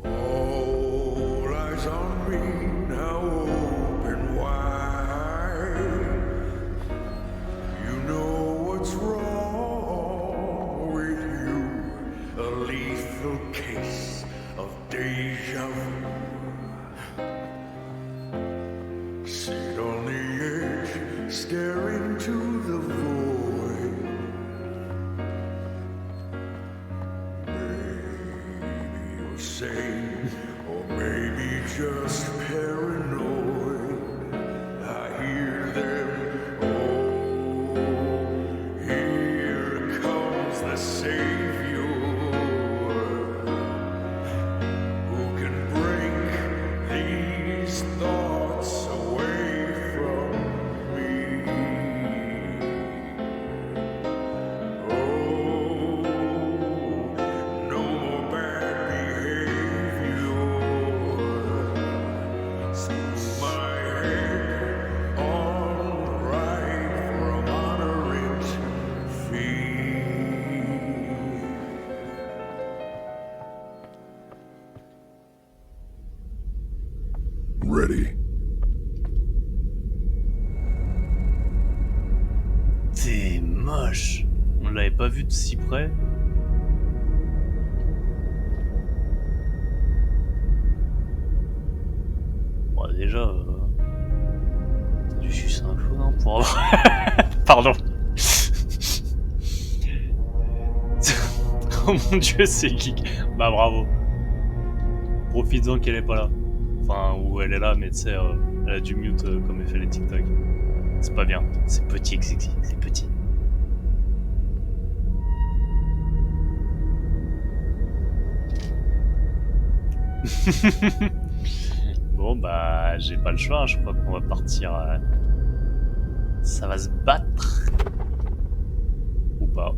All eyes on me now, open wide. You know what's wrong with you. A lethal case of deja vu. Sit on the edge, staring to the void. Maybe you're sane, or maybe just paranoid. I hear them. Oh, here comes the savior. Who can break these thoughts away from me? Oh, no more bad behavior. Smooth my head on right from honorant feet. Ready. C'est moche. On l'avait pas vu de si près. Bon, déjà, t'as dû sucer un clown hein, pour avoir... Pardon. Oh mon dieu, c'est geek. Bah bravo. Profites-en qu'elle est pas là. Enfin, ou elle est là, mais tu sais, elle a du mute comme elle fait les TikTok. C'est pas bien. C'est petit, c'est petit. Bon bah j'ai pas le choix, hein, je crois qu'on va partir. Ça va se battre. Ou pas.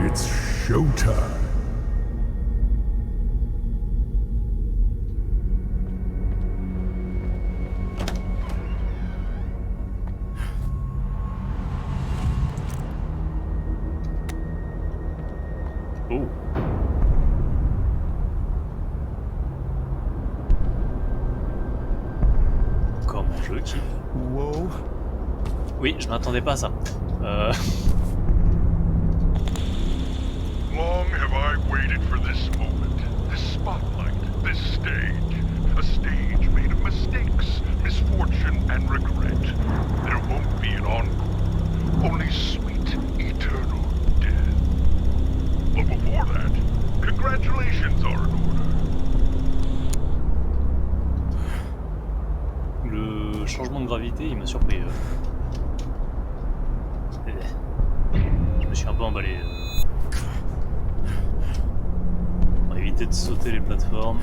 It's showtime. Oh. Comme en jeu, qui... Whoa. Oui, je m'attendais pas à ça. Long have I waited for this moment, this spotlight, this stage. A stage made of mistakes, misfortune, and regret. There won't be an encore, only sweet, eternal death. But before that, congratulations are in order. Le changement de gravité, il m'a surpris. Je me suis un peu emballé. On va éviter de sauter les plateformes.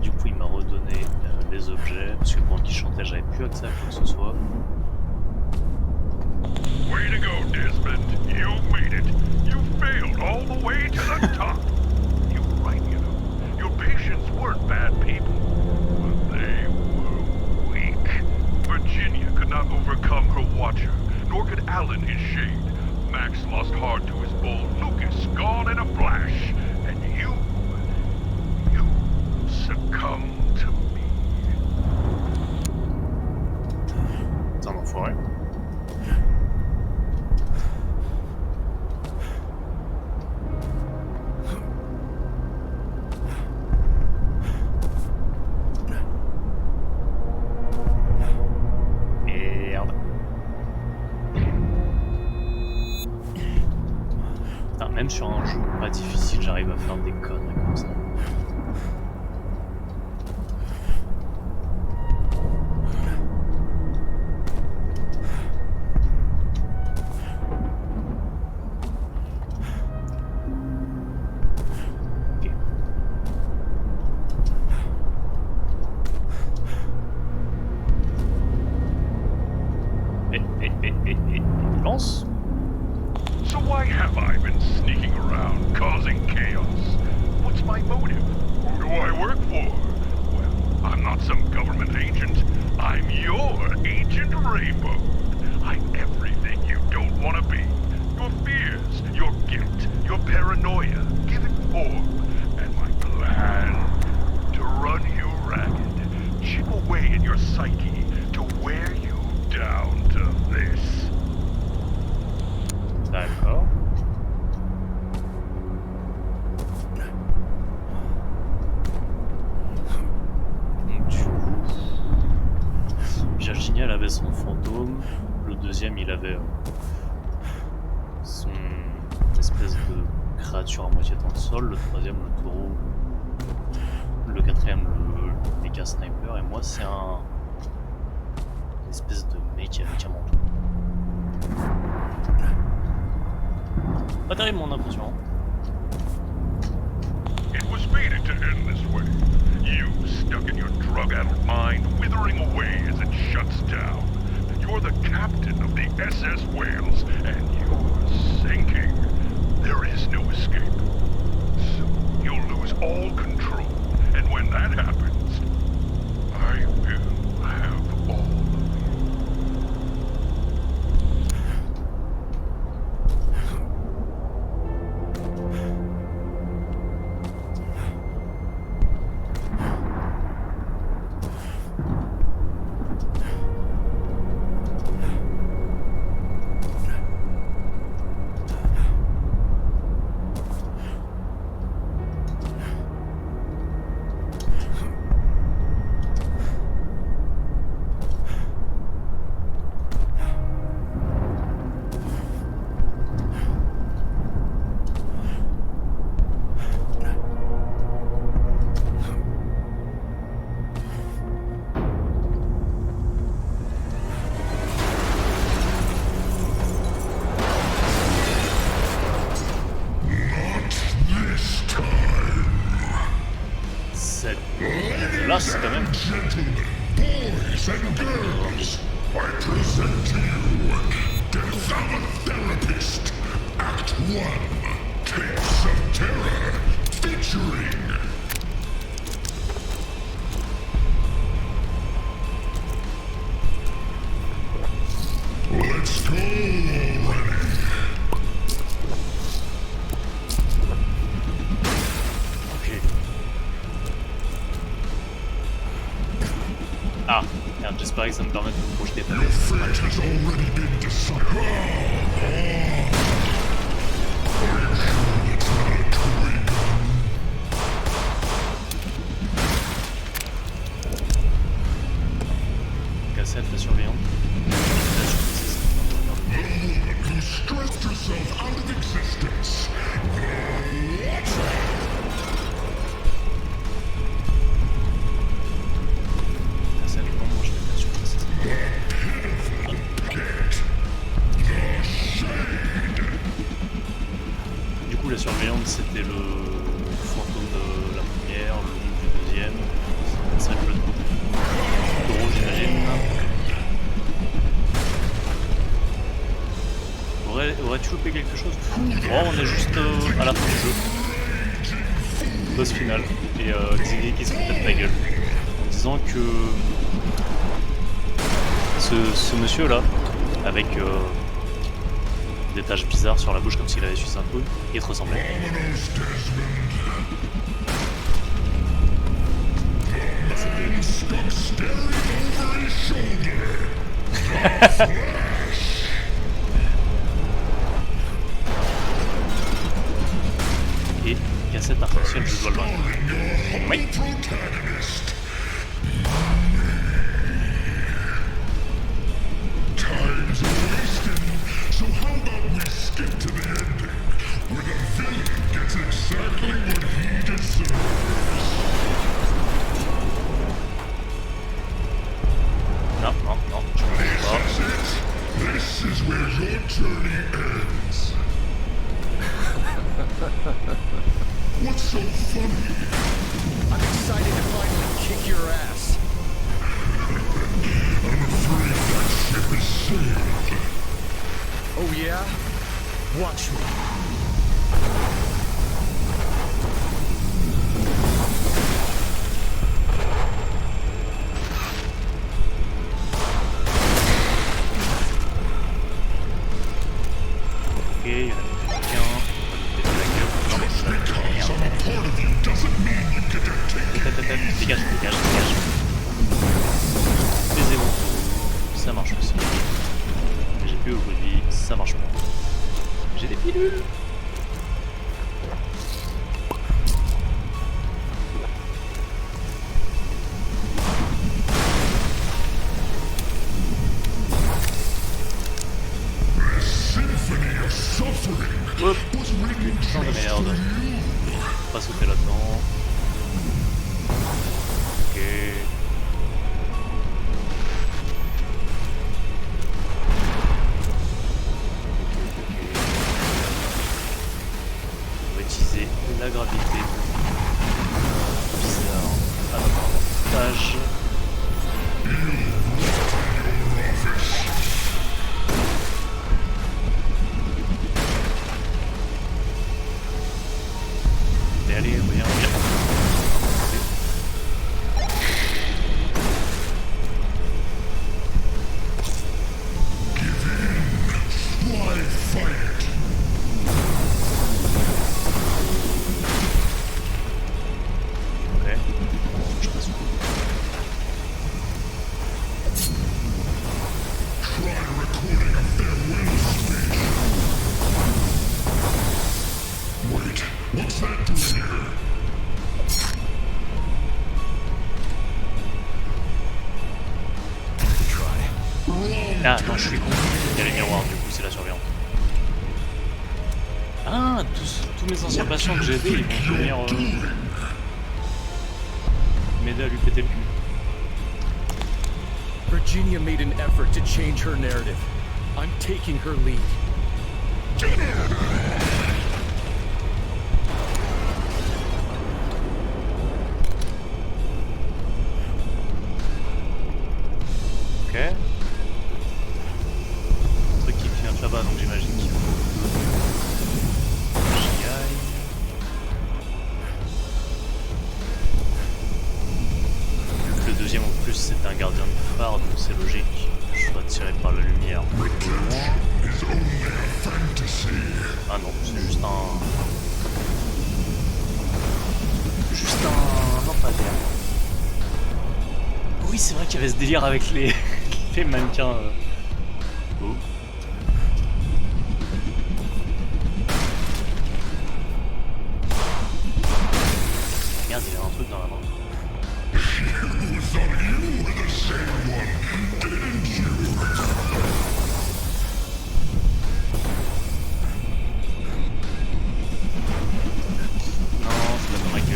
Du coup, il m'a redonné les objets, parce que pendant qu'il chantait, j'avais plus accès à quoi que ce soit. Way to go, Desmond. You made it. You failed all the way to the top. You were right, you know. Your patients weren't bad people, but they were weak. Virginia could not overcome her watcher, nor could Alan his shade. Max lost heart to his bull. Lucas gone in a flash. And you succumbed to me. T'es un enfoiré. Merde. Putain, même sur un jeu pas difficile, j'arrive à faire des conneries comme ça. Ok. Lance. So why have I been sneaking around, causing chaos? What's my motive? Who do I work for? Well, I'm not some government agent. I'm your Agent Rainbow. I'm everything you don't want to be. Your fears, your guilt, your paranoia, given form. And my plan, to run you ragged, chip away at your psyche, to wear you down to this. D'accord. Donc du coup, Virginia elle avait son fantôme, le deuxième il avait son espèce de créature à moitié dans le sol, le troisième le taureau, le quatrième le méga sniper, et moi c'est un une espèce de mec avec un manteau. Pas terrible mon impression. It was fated to end this way. You, stuck in your drug-addled mind, withering away as it shuts down. You're the captain of the SS Wales, and you're sinking. There is no escape. Soon you'll lose all control, and when that happens, I will have all of you. gentlemen, boys and girls, I present to you Death of a Therapist, Act 1, Tapes of Terror, featuring... Let's go already. Ok. Ah, merde, j'espérais que ça me permette de me projeter. Your fate has already been decided. Are you sure it's not a toy gun? Cassette, la surveillante. The woman who stressed herself out of existence. What's Cassette, non, moi je vais mettre sur cassette. Du coup, la surveillante, c'était le fantôme de la première, l'ombre du deuxième. Ça va être le taureau, j'imagine. Aurais-tu loupé quelque chose? Oh, on est juste à la fin du jeu. Boss final. Et Xiggy qui se fout de ta gueule. En disant que ce monsieur-là, avec des taches bizarres sur la bouche comme s'il avait sucé un clown, il te ressemblait. Et cassette artificielle, je dois le voir. Oui. Time's wasting, so how about we skip to the ending, where the villain gets exactly what he deserves. Non, non, non, je ne veux pas. This is it. This is where your journey ends. What's so funny? I'm excited to finally kick your ass. I'm afraid that ship is sailed. Oh yeah? Watch me. Ok, il y en a peut-être qu'un. On va le péter la gueule. Non, Just because I'm a part of you doesn't mean you get to take it. Dégage, dégage, dégage. Taisez-vous. Ça marche aussi. J'ai plus au bout de vie, ça marche pas. J'ai des pilules. Symphony of suffering Hop, was written putain de just merde. for you. Pas sauter là-dedans. Ok. On va utiliser la gravité. Bizarre. À notre avantage. Mais allez, reviens, reviens. Why fight? Ok. Je passe. Try recording a farewell speech. Wait, what's that doing here? Ah non, je suis con. Il y a les miroirs, du coup, c'est la surveillante. Ah, tous mes anciens patients que j'ai aidés, ils vont venir m'aider à lui péter le cul. Virginia made an effort to change her narrative. I'm taking her lead. Ok. Un truc qui vient de là-bas, donc j'imagine qu'il faut que j'y aille. Vu que le deuxième en plus c'est un gardien de phare, donc c'est logique que je sois attiré par la lumière. Ah non, c'est juste un... lampadaire. Oui, c'est vrai qu'il y avait ce délire avec les, les mannequins. Oh. Regarde, il y a un truc dans la main. Non, c'est pas vrai que...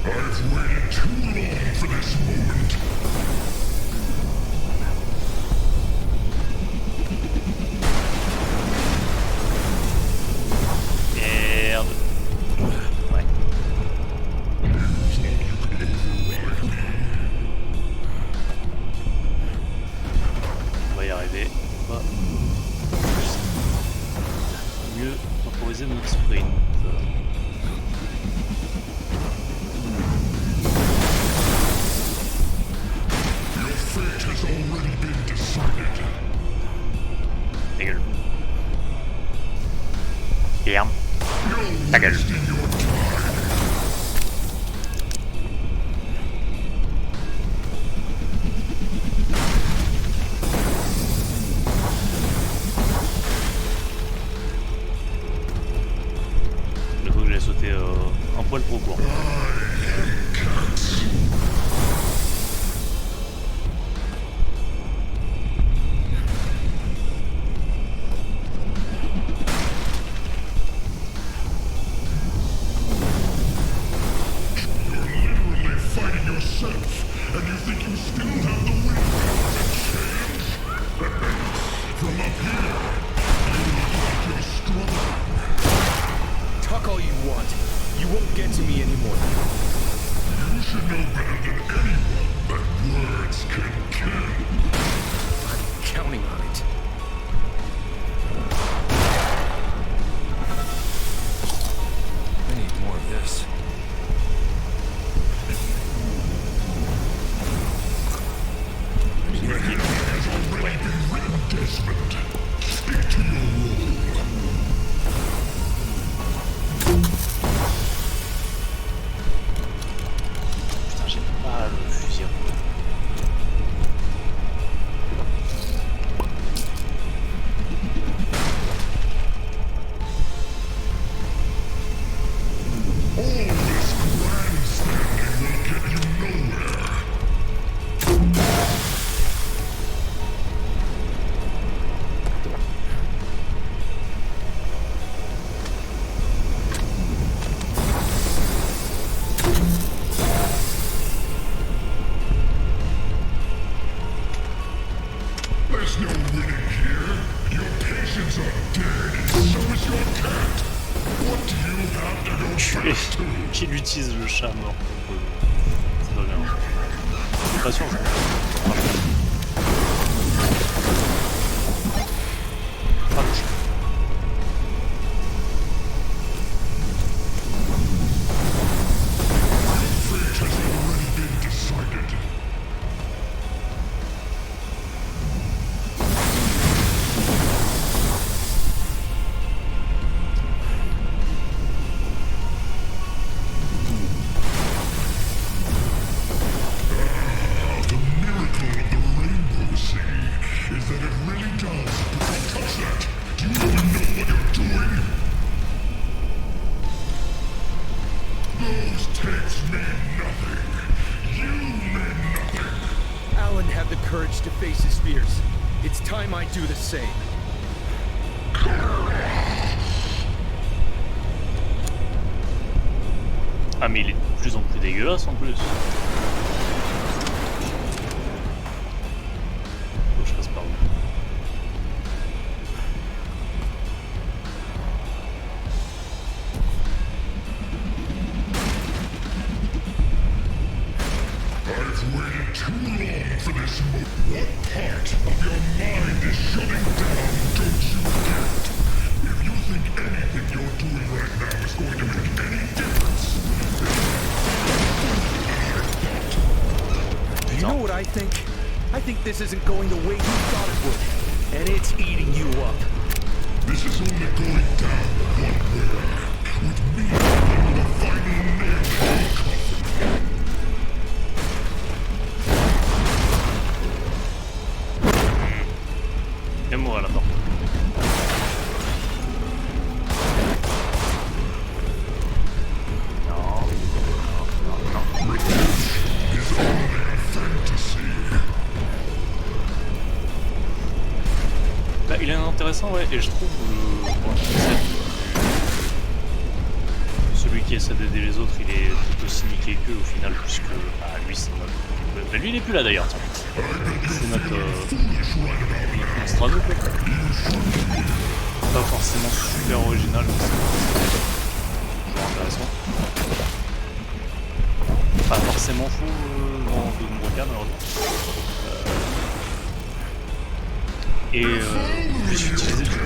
I've waited too long for this moment. Merde. Ouais. On va y arriver. On va mieux temporiser notre sprint. Ta gueule. Guillerme. Ta gueule. Il faut que j'aille sauter un poil trop court. Talk all you want. You won't get to me anymore. You should know better than anyone that words can kill. I'm counting on it. I need more of this. Has already been written, Desmond. Stick to your role. Putain, j'ai pas le fusil à pompe. All this grandstanding will get you nowhere. There's no winning here. Your patients are dead, and so is your cat. What do you have to go back to? Qu'il utilise le chat mort. Ça va bien. Je suis pas sûr, je crois. Pas le chat. Fate has already been decided. The miracle of the rainbow sea is that it really does. Don't touch that! Do you even know what you're doing? Those tapes mean nothing. You mean nothing. Alan had the courage to face his fears. It's time I do the same. Ah mais il est de plus en plus dégueulasse en plus. Faut que je passe par où. What part of your mind is shutting down, don't you get? If you think anything you're doing right now is going to make any difference, Do you know what I think? I think this isn't going the way you thought it would. And it's eating you up. this is only going down one way. With me, the final nail in your coffin. Et moi à la porte. Bah, il est intéressant, ouais, et je trouve celui qui essaie d'aider les autres, il est tout aussi niqué qu'eux au final, puisque lui, c'est notre. Bah, lui, il est plus là d'ailleurs, tiens. C'est notre Nostradamus, quoi. Pas forcément super original, mais c'est toujours intéressant. Pas forcément fou dans de nombreux cas, malheureusement. Et plus utiliser du coup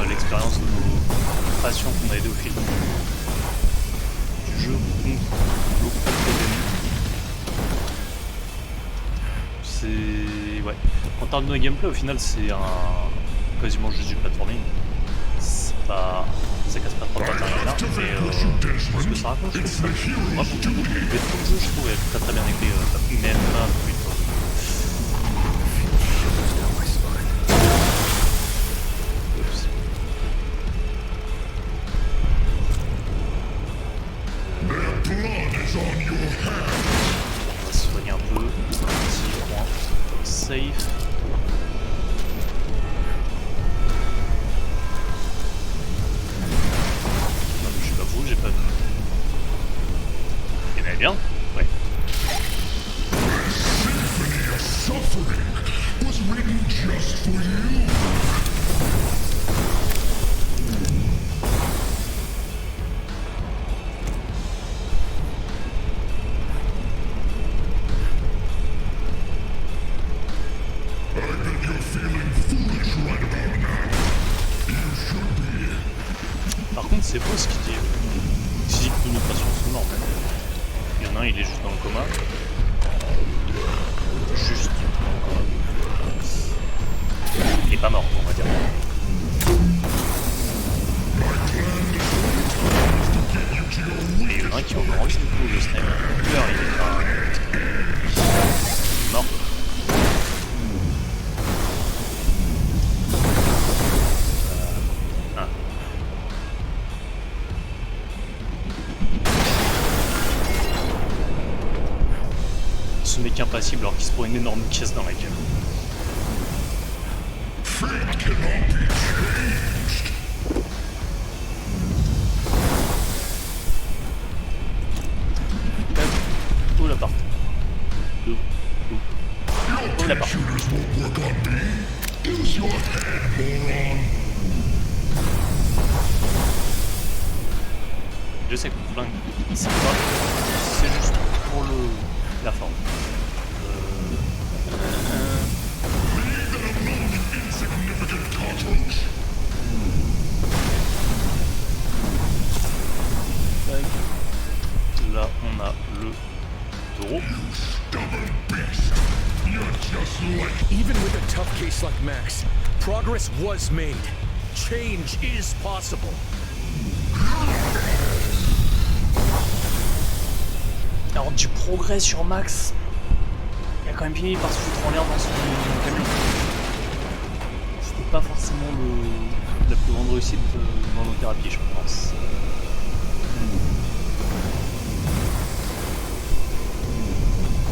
l'expérience de nos patients qu'on a aidés au fil du jeu contre nos propres ennemis. C'est... ouais. En termes de gameplay, au final, c'est quasiment juste du platforming. C'est pas... ça casse pas trop de bataille là, mais je pense que ça raconte. Vraiment, le jeu, je trouve, est très très bien écrit, même plus. On va se soigner un peu, petit point safe. Non, je sais pas vous, j'ai pas vu. Il y en avait bien? Ouais. Symphony of Suffering was written just for you. Par contre, c'est beau ce qu'il dit. Il dit que nos patients sont morts. Il y en a un, il est juste dans le coma. Juste. Il est pas mort, on va dire. Et il y en a un qui est encore en vie, du coup, le sniper. Il est pas mort. Ce mec impassible alors qu'il se prend une énorme caisse dans la gueule. Où la porte? Où la porte? Je sais que flingue, c'est pas, c'est juste pour la forme. Là, on a le taureau. Even with a tough case like Max, progress was made. Change is possible. Alors du progrès sur Max, il a quand même fini par se foutre en l'air dans son camion. C'était pas forcément la plus grande réussite dans nos thérapies, je pense.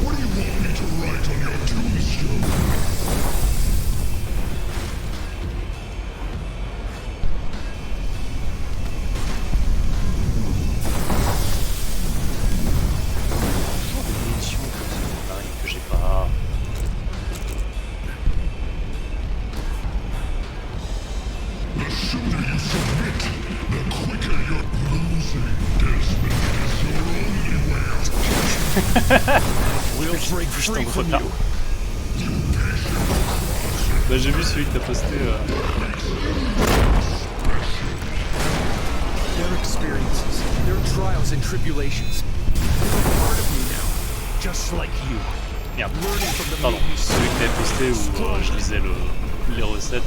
What do you want me to write on your tombstone? Que j'ai pas. The sooner you submit, the quicker you're losing. Desmond is your only way out. will break Plus je free t'en from retard. you. Bah j'ai vu celui que t'as posté. Their experiences, their trials and tribulations, they're part of me now, just like you. Merde. Learning from the Pardon. Celui que t'avais posté où je lisais les recettes.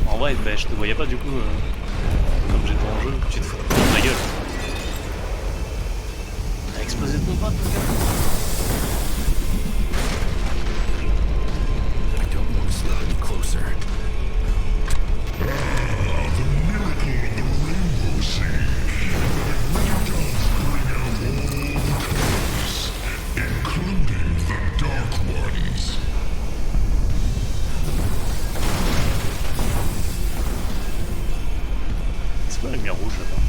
En vrai, bah, je te voyais pas du coup. Comme j'étais en jeu, tu te fous de ma gueule. T'as explosé ton pote, mon gars. I don't want to slip any closer. C'est quoi la lumière rouge là-bas?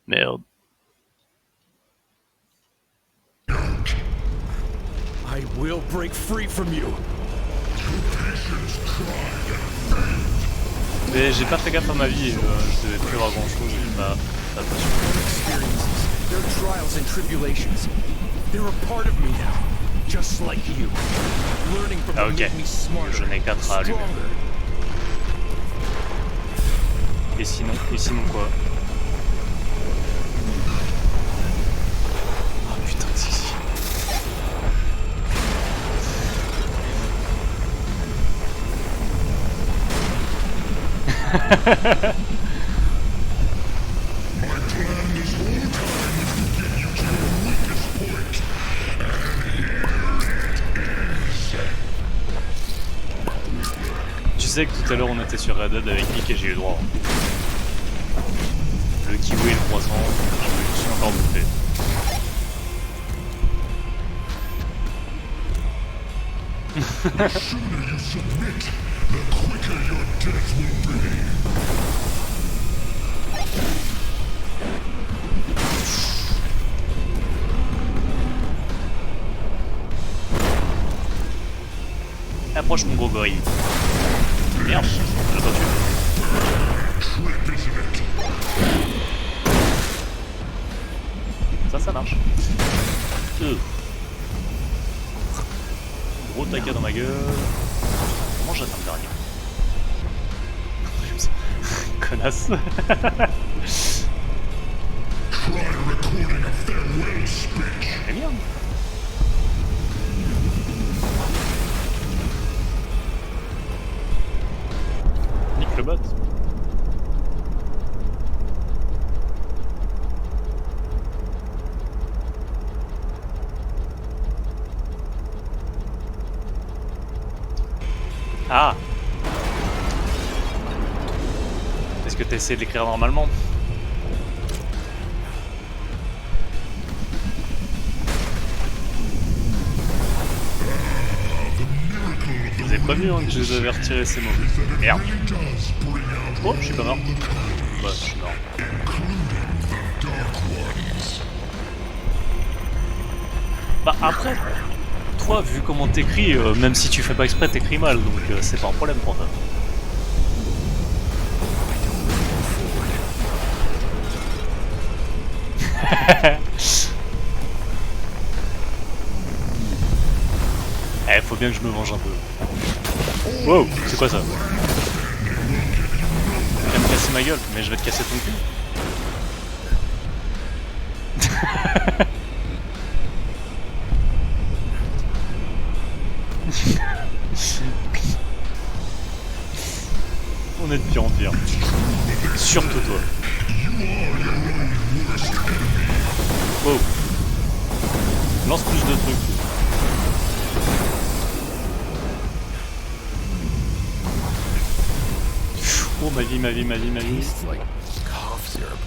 Merde. I will break free from you. Mais j'ai pas fait gaffe à ma vie, je devais plus avoir grand chose, j'ai pas attention. Their experiences, their trials and tribulations, they're a part of me now, just like you. Learning from Ah them ok, made me smarter, je n'ai 4 à allumer. stronger. Et sinon quoi? Oh putain, si. Tu sais que tout à l'heure on était sur Red Dead avec Nick et j'ai eu le droit. Le kiwi et le croissant, je suis encore bouffé. Approche mon gros gorille. Merde, je l'ai pas tué. Ça marche. Gros taquet dans ma gueule. Comment j'atteins le dernier? Connasse. Eh merde. Nique le bot. Ah! Est-ce que tu essaies de l'écrire normalement? Je vous ai prévenu hein, que je les avais retirés ces mots. Merde! Oh, je suis pas mort. Bah, je suis mort. Bah, après, toi, vu comment t'écris, même si tu fais pas exprès, t'écris mal, donc c'est pas un problème pour toi. Eh, faut bien que je me venge un peu. Wow, c'est quoi ça? Tu vas me casser ma gueule, mais je vais te casser ton cul. On est de pire en pire. Surtout toi. Wow. Lance plus de trucs. Oh ma vie, ma vie, ma vie, ma vie. Tastes like cough syrup.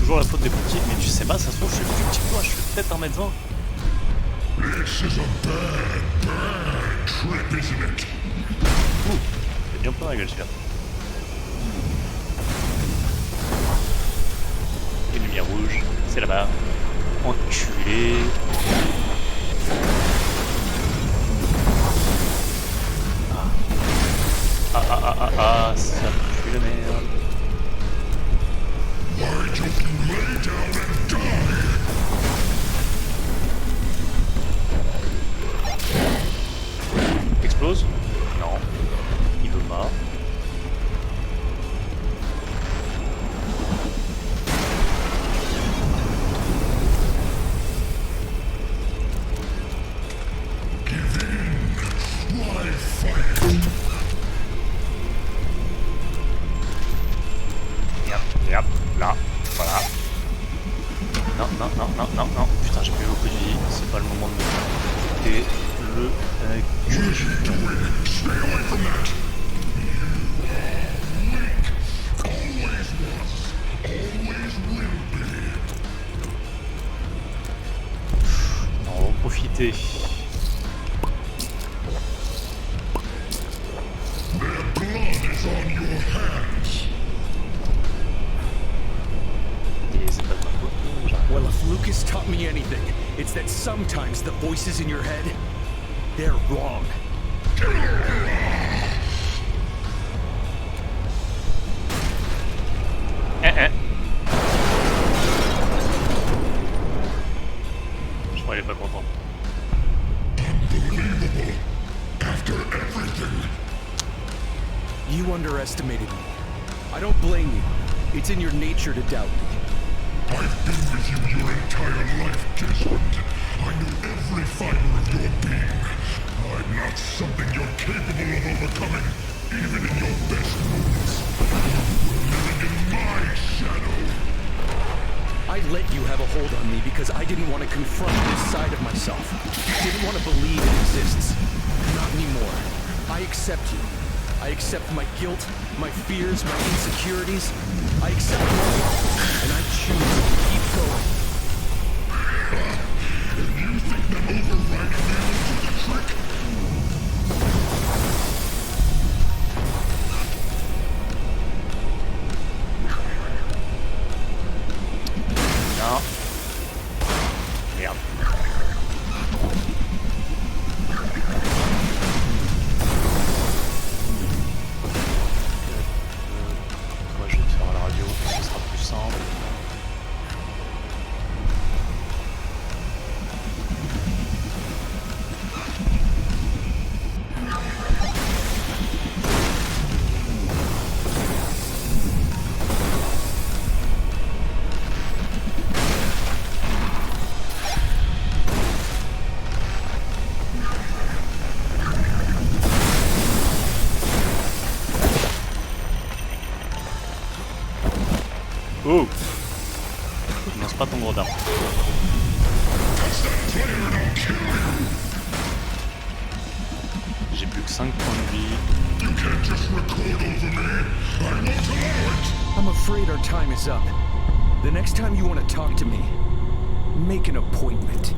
Toujours la faute des petits, mais tu sais pas, ça se trouve je suis plus petit que toi, je suis peut-être 1m20. Ouh, c'est bien plein la gueule celui-là. Et une lumière rouge, c'est là-bas. Enculé. Explose? Non. Il veut pas. Yep, là, voilà. Non, non, non, non, non, non. Putain, j'ai plus beaucoup de vie. C'est pas le moment de me couper le on va en profiter. Well, if Lucas taught me anything, it's that sometimes the voices in your head, they're wrong. Je crois qu'il est pas content. You underestimated me. I don't blame you. It's in your nature to doubt me. I've been with you your entire life, Desmond. I knew every fiber of your being. I'm not something you're capable of overcoming, even in your best moments. You were living in my shadow. I let you have a hold on me because I didn't want to confront this side of myself. Didn't want to believe it exists. Not anymore. I accept you. I accept my guilt, my fears, my insecurities. I accept them all, and I choose to keep going. And you think that overriding them is the trick? Non. Merde. Moi je vais te faire à la radio, ce sera plus simple. Oh! Lance pas ton gros dard. J'ai plus que 5 points de vie. You can't just record over me. I won't allow it. I'm afraid our time is up. The next time you want to talk to me, make an appointment.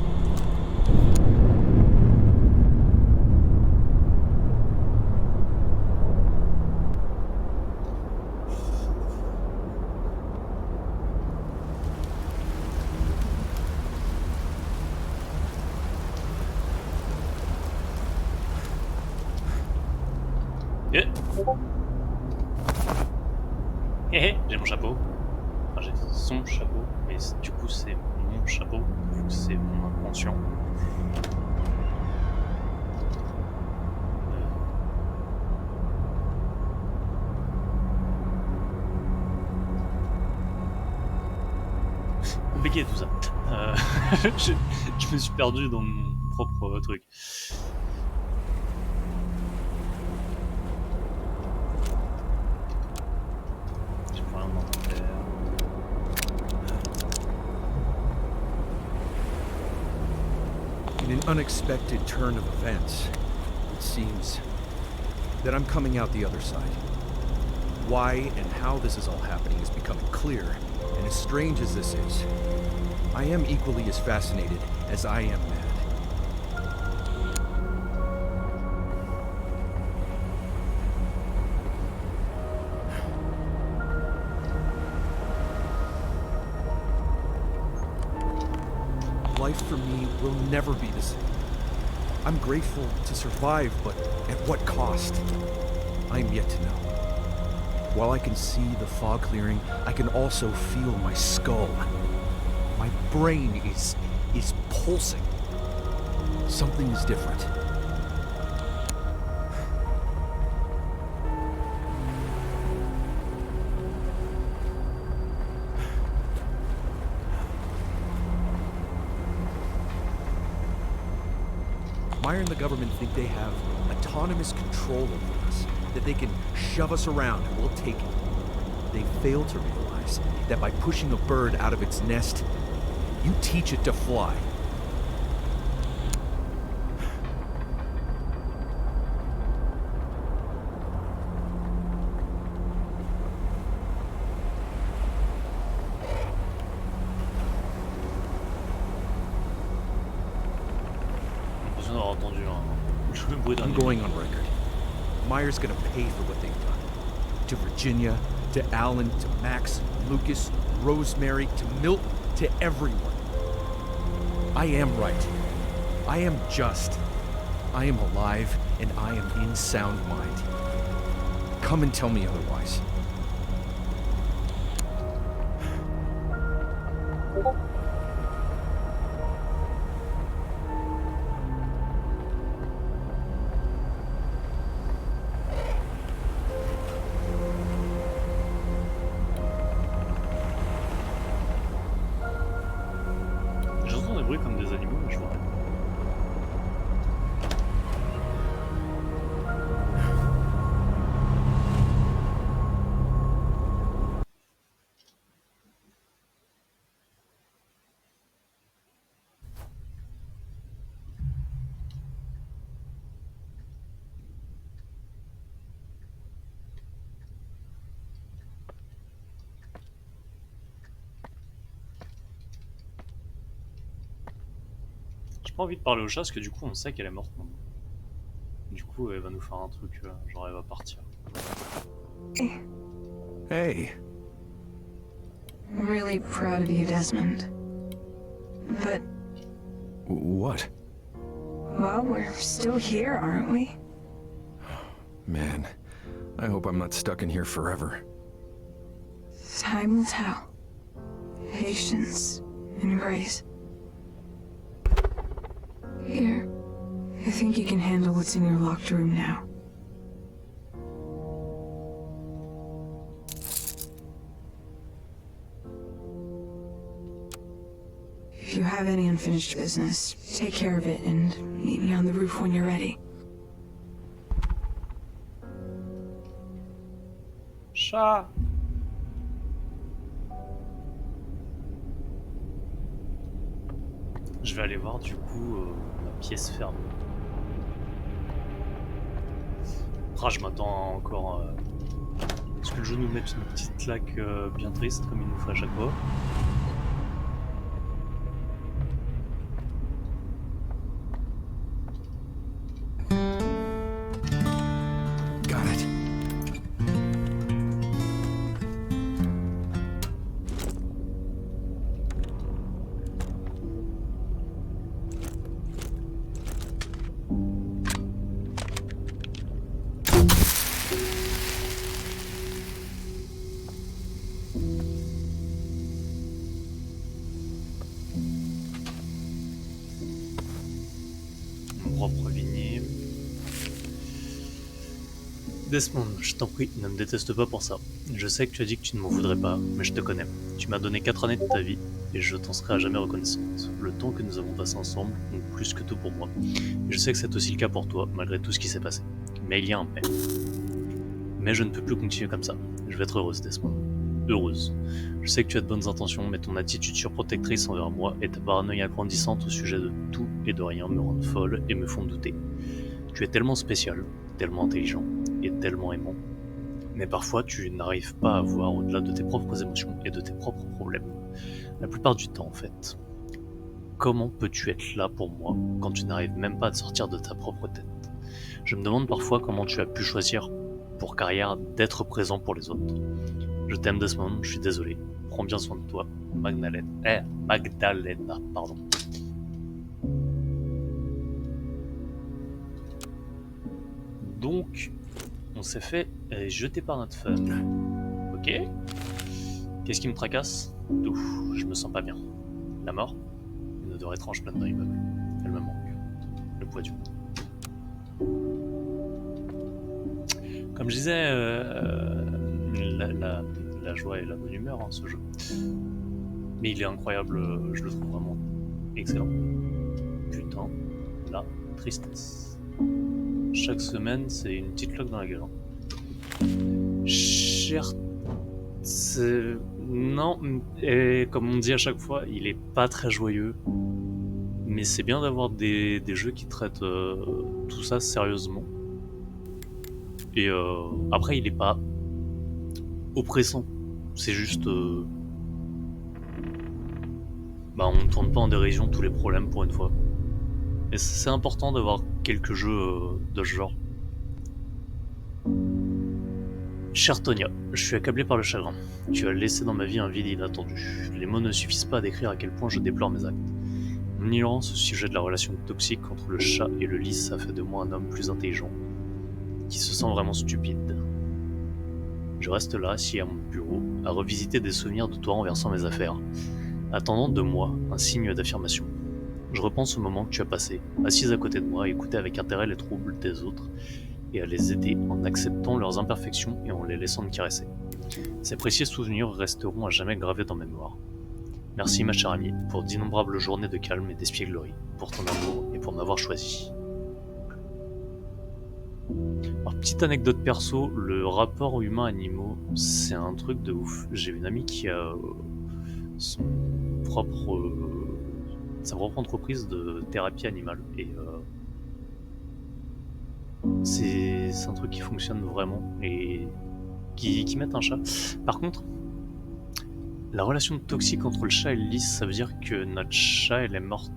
J'ai mon chapeau. Enfin, j'ai son chapeau, mais du coup c'est mon chapeau, c'est mon inconscient. Compliqué tout ça. Je me suis perdu dans mon propre truc. In an unexpected turn of events, it seems that I'm coming out the other side. Why and how this is all happening is becoming clear, and as strange as this is, I am equally as fascinated as I am mad. Life for me will never be the same. I'm grateful to survive, but at what cost? I'm yet to know. While I can see the fog clearing, I can also feel my skull brain is pulsing. Something is different. Meyer and the government think they have autonomous control over us, that they can shove us around and we'll take it. They fail to realize that by pushing a bird out of its nest, you teach it to fly. I'm going on record. Meyer's gonna pay for what they've done. To Virginia, to Alan, to Max, Lucas, Rosemary, to Milton, to everyone. I am right. I am just. I am alive, and I am in sound mind. Come and tell me otherwise. Comme des animaux, mais je vois rien. J'ai pas envie de parler au chat parce que du coup on sait qu'elle est morte maintenant. Du coup elle va nous faire un truc, genre elle va partir. Hey. I'm really proud of you, Desmond. But, What? well, we're still here, aren't we? Man, I hope I'm not stuck in here forever. Time will tell. Patience and grace. Here. I think you can handle what's in your locked room now. If you have any unfinished business, take care of it and meet me on the roof when you're ready. Chat. Je vais aller voir du coup la pièce fermée. Ah, je m'attends encore à ce que le jeu nous mette une petite claque bien triste comme il nous fait à chaque fois. Got it. Mon propre vinyle. Desmond, je t'en prie, ne me déteste pas pour ça. Je sais que tu as dit que tu ne m'en voudrais pas, mais je te connais. Tu m'as donné 4 années de ta vie, et je t'en serai à jamais reconnaissante. Le temps que nous avons passé ensemble compte plus que tout pour moi. Et je sais que c'est aussi le cas pour toi, malgré tout ce qui s'est passé. Mais il y a un mais. Mais je ne peux plus continuer comme ça. Je vais être heureuse, Desmond. Heureuse. Je sais que tu as de bonnes intentions, mais ton attitude surprotectrice envers moi et ta paranoïa grandissante au sujet de tout et de rien me rendent folle et me font douter. Tu es tellement spécial, tellement intelligent et tellement aimant. Mais parfois, tu n'arrives pas à voir au-delà de tes propres émotions et de tes propres problèmes. La plupart du temps, en fait. Comment peux-tu être là pour moi quand tu n'arrives même pas à te sortir de ta propre tête? Je me demande parfois comment tu as pu choisir pour carrière d'être présent pour les autres. Je t'aime, Desmond, je suis désolé. Prends bien soin de toi. Magdalena, pardon. Donc, on s'est fait jeter par notre femme. Ok. Qu'est-ce qui me tracasse? Tout. Je me sens pas bien. La mort, une odeur étrange plane dans l'immeuble. Elle me manque. Le poids du monde. Comme je disais, la joie et la bonne humeur, hein, ce jeu. Mais il est incroyable, je le trouve vraiment excellent. Putain, la tristesse. Chaque semaine, c'est une petite claque dans la gueule. Non, et comme on dit à chaque fois, il est pas très joyeux. Mais c'est bien d'avoir des jeux qui traitent tout ça sérieusement. Et après, il est pas oppressant. C'est juste... on ne tourne pas en dérision tous les problèmes pour une fois. Et c'est important d'avoir quelques jeux de ce genre. Chère Tonia, je suis accablé par le chagrin. Tu as laissé dans ma vie un vide inattendu. Les mots ne suffisent pas à décrire à quel point je déplore mes actes. Mon ignorance au sujet de la relation toxique entre le chat et le lys a fait de moi un homme plus intelligent, qui se sent vraiment stupide. Je reste là, assis à mon bureau, à revisiter des souvenirs de toi en versant mes affaires, attendant de moi un signe d'affirmation. Je repense au moment que tu as passé, assise à côté de moi, à écouter avec intérêt les troubles des autres, et à les aider en acceptant leurs imperfections et en les laissant me caresser. Ces précieux souvenirs resteront à jamais gravés dans ma mémoire. Merci ma chère amie, pour d'innombrables journées de calme et d'espièglerie, pour ton amour et pour m'avoir choisi. Alors, petite anecdote perso, le rapport humain-animaux, c'est un truc de ouf. J'ai une amie qui a sa propre entreprise de thérapie animale, et c'est un truc qui fonctionne vraiment, et qui met un chat. Par contre, la relation toxique entre le chat et le lys, ça veut dire que notre chat, elle est morte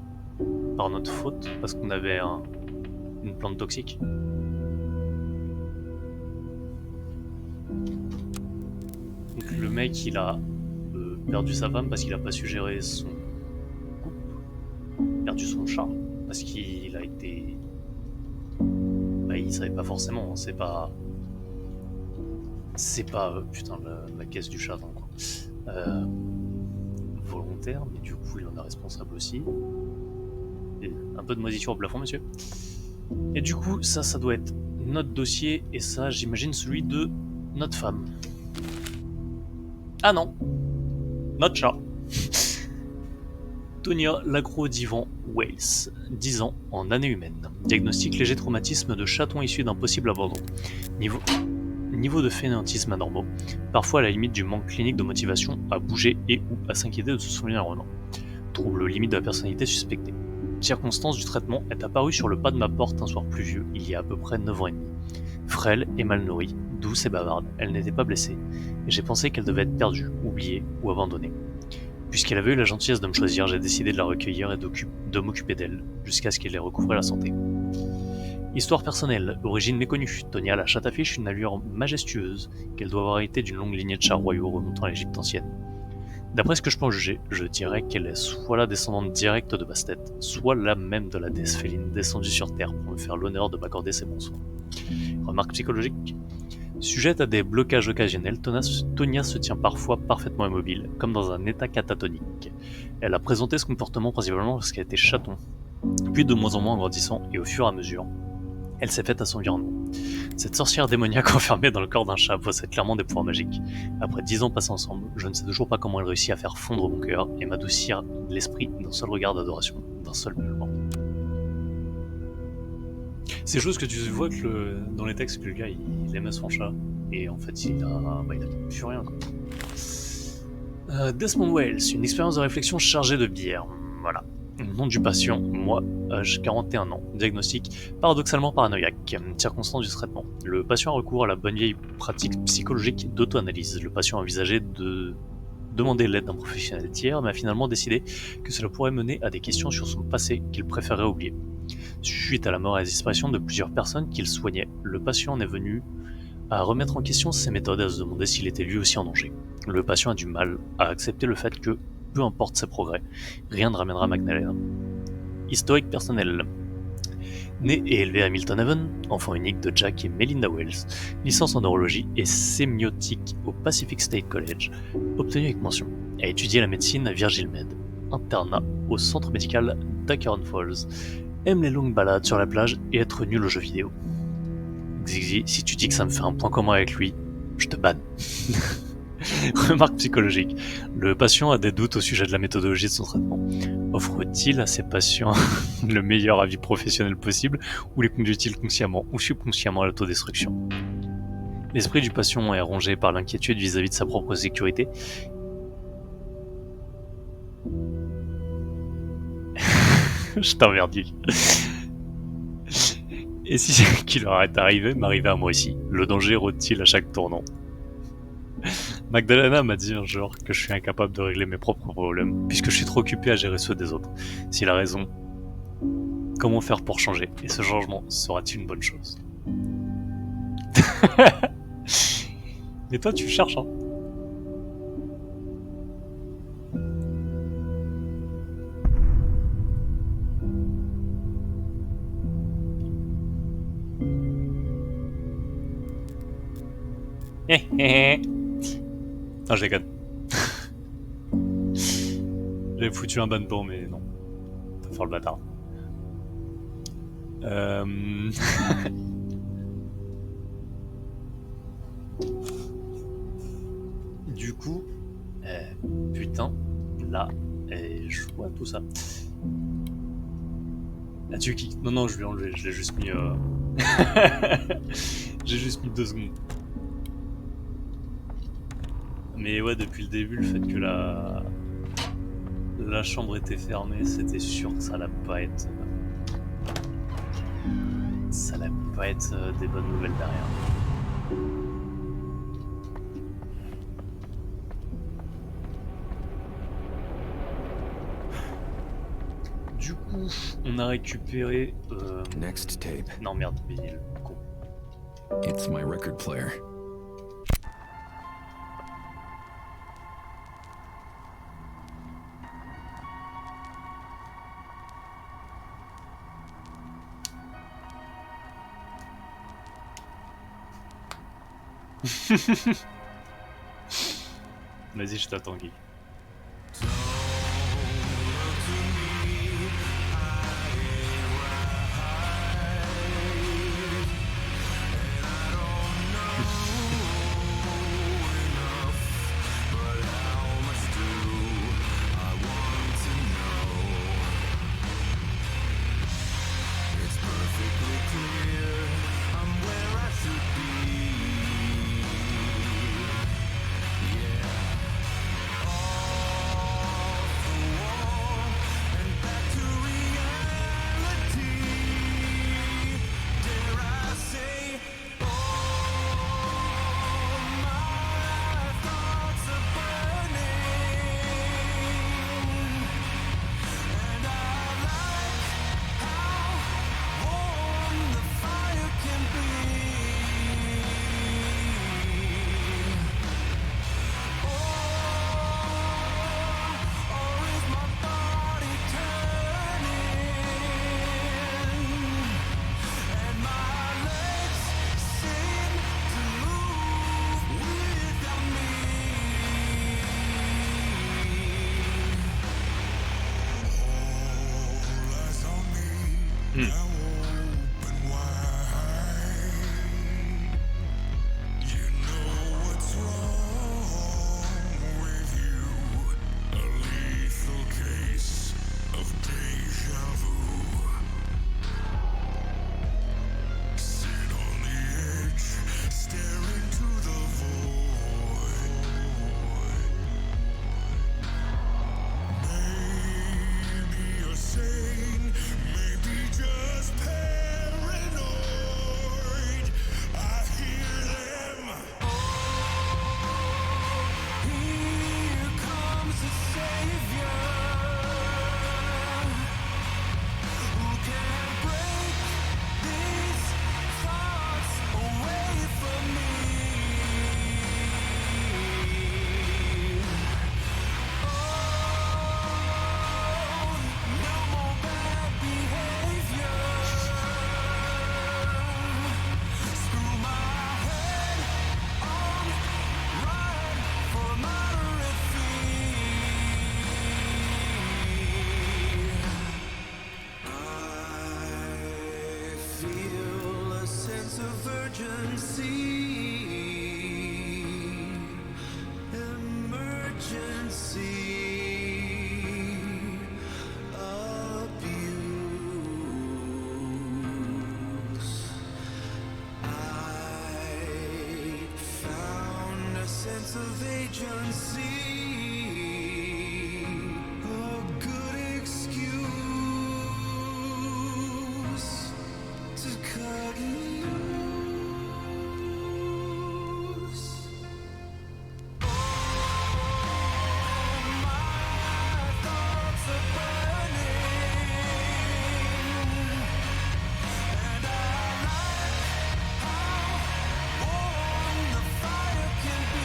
par notre faute, parce qu'on avait une plante toxique. Donc le mec, il a perdu sa femme parce qu'il a pas su gérer son couple, perdu son chat parce qu'il a été... il savait pas forcément, c'est pas putain la caisse du chat dans le coin. Volontaire, mais du coup il en est responsable aussi. Et un peu de moisissure au plafond, monsieur. Et du coup, ça doit être notre dossier, et ça, j'imagine, celui de notre femme. Ah non, notre chat. Tonia Lagro-Divan Wales, 10 ans, en année humaine. Diagnostic léger traumatisme de chaton issu d'un possible abandon. Niveau de fainéantisme anormaux, parfois à la limite du manque clinique de motivation à bouger et ou à s'inquiéter de son environnement. Trouble limite de la personnalité suspectée. Circonstance du traitement est apparue sur le pas de ma porte un soir pluvieux, il y a à peu près 9 ans et demi. Frêle et mal nourrie, douce et bavarde, elle n'était pas blessée, et j'ai pensé qu'elle devait être perdue, oubliée ou abandonnée. Puisqu'elle avait eu la gentillesse de me choisir, j'ai décidé de la recueillir et de m'occuper d'elle, jusqu'à ce qu'elle ait recouvré la santé. Histoire personnelle, origine méconnue, Tonia la chatte affiche une allure majestueuse qu'elle doit avoir été d'une longue lignée de chats royaux remontant à l'Égypte ancienne. D'après ce que je peux en juger, je dirais qu'elle est soit la descendante directe de Bastet, soit la même de la déesse féline descendue sur Terre pour me faire l'honneur de m'accorder ses bons soins. Remarque psychologique. Sujette à des blocages occasionnels, Tonia se tient parfois parfaitement immobile, comme dans un état catatonique. Elle a présenté ce comportement principalement parce qu'elle était chaton, puis de moins en moins en grandissant, et au fur et à mesure, elle s'est faite à son environnement. Cette sorcière démoniaque enfermée dans le corps d'un chat possède clairement des pouvoirs magiques. Après 10 ans passés ensemble, je ne sais toujours pas comment elle réussit à faire fondre mon cœur et m'adoucir l'esprit d'un seul regard d'adoration, d'un seul mouvement. C'est chose que tu vois que dans les textes que le gars il aimait son chat, et en fait il a plus rien quoi. Desmond Wales, une expérience de réflexion chargée de bière, voilà. Nom du patient, moi, âge 41 ans, diagnostic paradoxalement paranoïaque, circonstance du traitement. Le patient a recours à la bonne vieille pratique psychologique d'auto-analyse. Le patient a envisagé de demander l'aide d'un professionnel tiers, mais a finalement décidé que cela pourrait mener à des questions sur son passé qu'il préférait oublier. Suite à la mort et à la disparition de plusieurs personnes qu'il soignait, le patient en est venu à remettre en question ses méthodes et à se demander s'il était lui aussi en danger. Le patient a du mal à accepter le fait que, peu importe ses progrès, rien ne ramènera Magdalena. Historique personnel. Né et élevé à Milton Haven, enfant unique de Jack et Melinda Wells, licence en neurologie et sémiotique au Pacific State College, obtenu avec mention. A étudié la médecine à Virgil Med. internat au centre médical d'Acheron Falls, aime les longues balades sur la plage et être nul aux jeux vidéo. Xixi, si tu dis que ça me fait un point commun avec lui, je te banne. Remarque psychologique. Le patient a des doutes au sujet de la méthodologie de son traitement. Offre-t-il à ses patients le meilleur avis professionnel possible ou les conduit-il consciemment ou subconsciemment à l'autodestruction? L'esprit du patient est rongé par l'inquiétude vis-à-vis de sa propre sécurité. Je t'emmerde. Et si ce qui leur est arrivé m'arrivait à moi aussi? Le danger rôde-t-il à chaque tournant? Magdalena m'a dit un jour que je suis incapable de régler mes propres problèmes, puisque je suis trop occupé à gérer ceux des autres. S'il a raison, comment faire pour changer? Et ce changement sera-t-il une bonne chose? Mais toi tu cherches, hein? Non, je déconne. J'avais foutu un ban pour, mais non. Faut faire le bâtard. Du coup, putain, là, je vois tout ça. Ah, tu kicks. Non, je l'ai enlevé, je l'ai juste mis. J'ai juste mis 2 secondes. Mais ouais, depuis le début, le fait que la chambre était fermée, c'était sûr que ça allait pas être. Ça allait pas être des bonnes nouvelles derrière. Du coup, on a récupéré. Next tape. Non merde, vinyle. Con. It's my record player. Vas-y, je t'attends, Guy. Just sense of agency, a good excuse to cut loose. My thoughts are burning, and I like how warm the fire can be.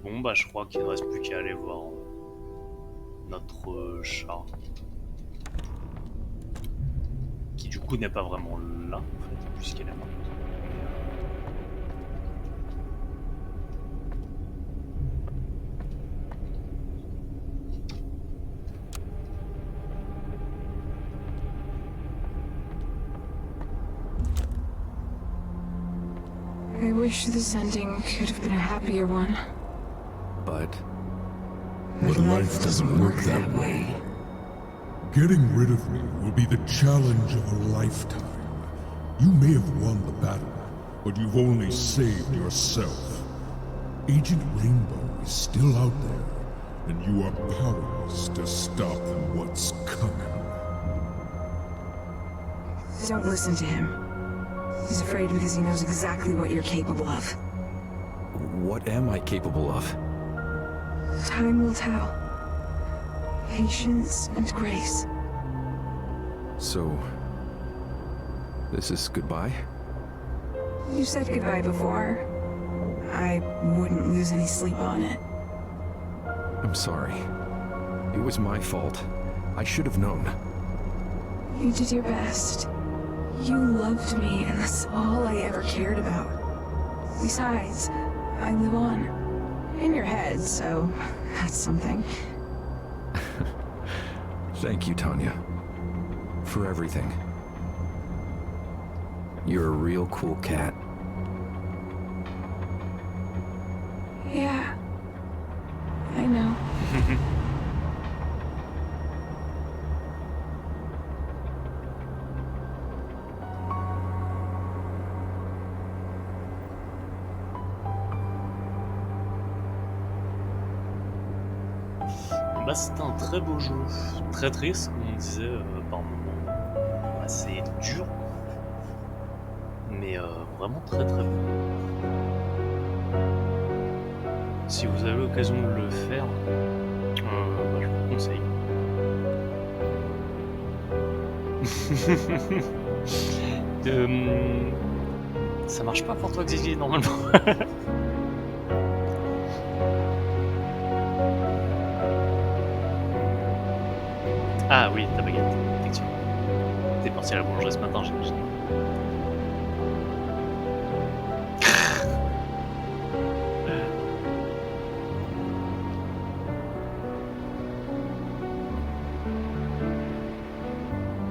Bon bah je crois qu'il ne reste plus qu'à aller voir notre chat. Qui du coup n'est pas vraiment là en fait, puisqu'elle est morte. I wish this ending could have been a happier one. But life doesn't work that way. Getting rid of me will be the challenge of a lifetime. You may have won the battle, but you've only saved yourself. Agent Rainbow is still out there, and you are powerless to stop what's coming. Don't listen to him. He's afraid because he knows exactly what you're capable of. what am I capable of? Time will tell. Patience and grace. So, this is goodbye? You said goodbye before. I wouldn't lose any sleep on it. I'm sorry. It was my fault. I should have known. You did your best. You loved me, and that's all I ever cared about. Besides, I live on. In your head, so that's something. Thank you, Tanya. For everything. You're a real cool cat. Yeah. I know. Bah, c'était un très beau jeu, très triste comme on disait par moments, assez dur, mais vraiment très très beau. Si vous avez l'occasion de le faire, bah, je vous conseille. Ça marche pas pour toi, Xavier, normalement. Ah oui, ta baguette, effectivement. T'es parti à la boulangerie ce matin, j'imagine.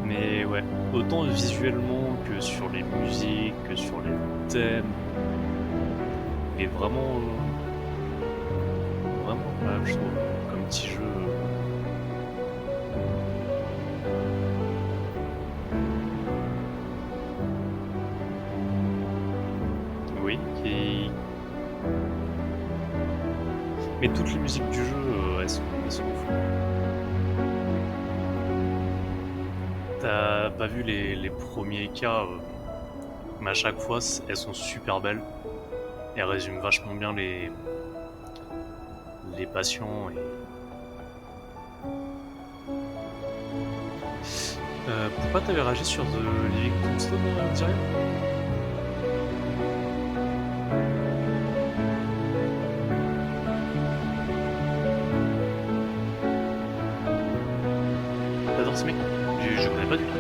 Mais ouais, autant visuellement que sur les musiques, que sur les thèmes. Et vraiment incroyable, je trouve, comme petit jeu. Oui, mais toutes les musiques du jeu, elles sont fous. T'as pas vu les premiers cas, mais à chaque fois, elles sont super belles. Elles résument vachement bien les passions et... pourquoi t'avais réagi sur The Living Tombstone, Tyrion? T'adores ce mec? Je connais pas du tout.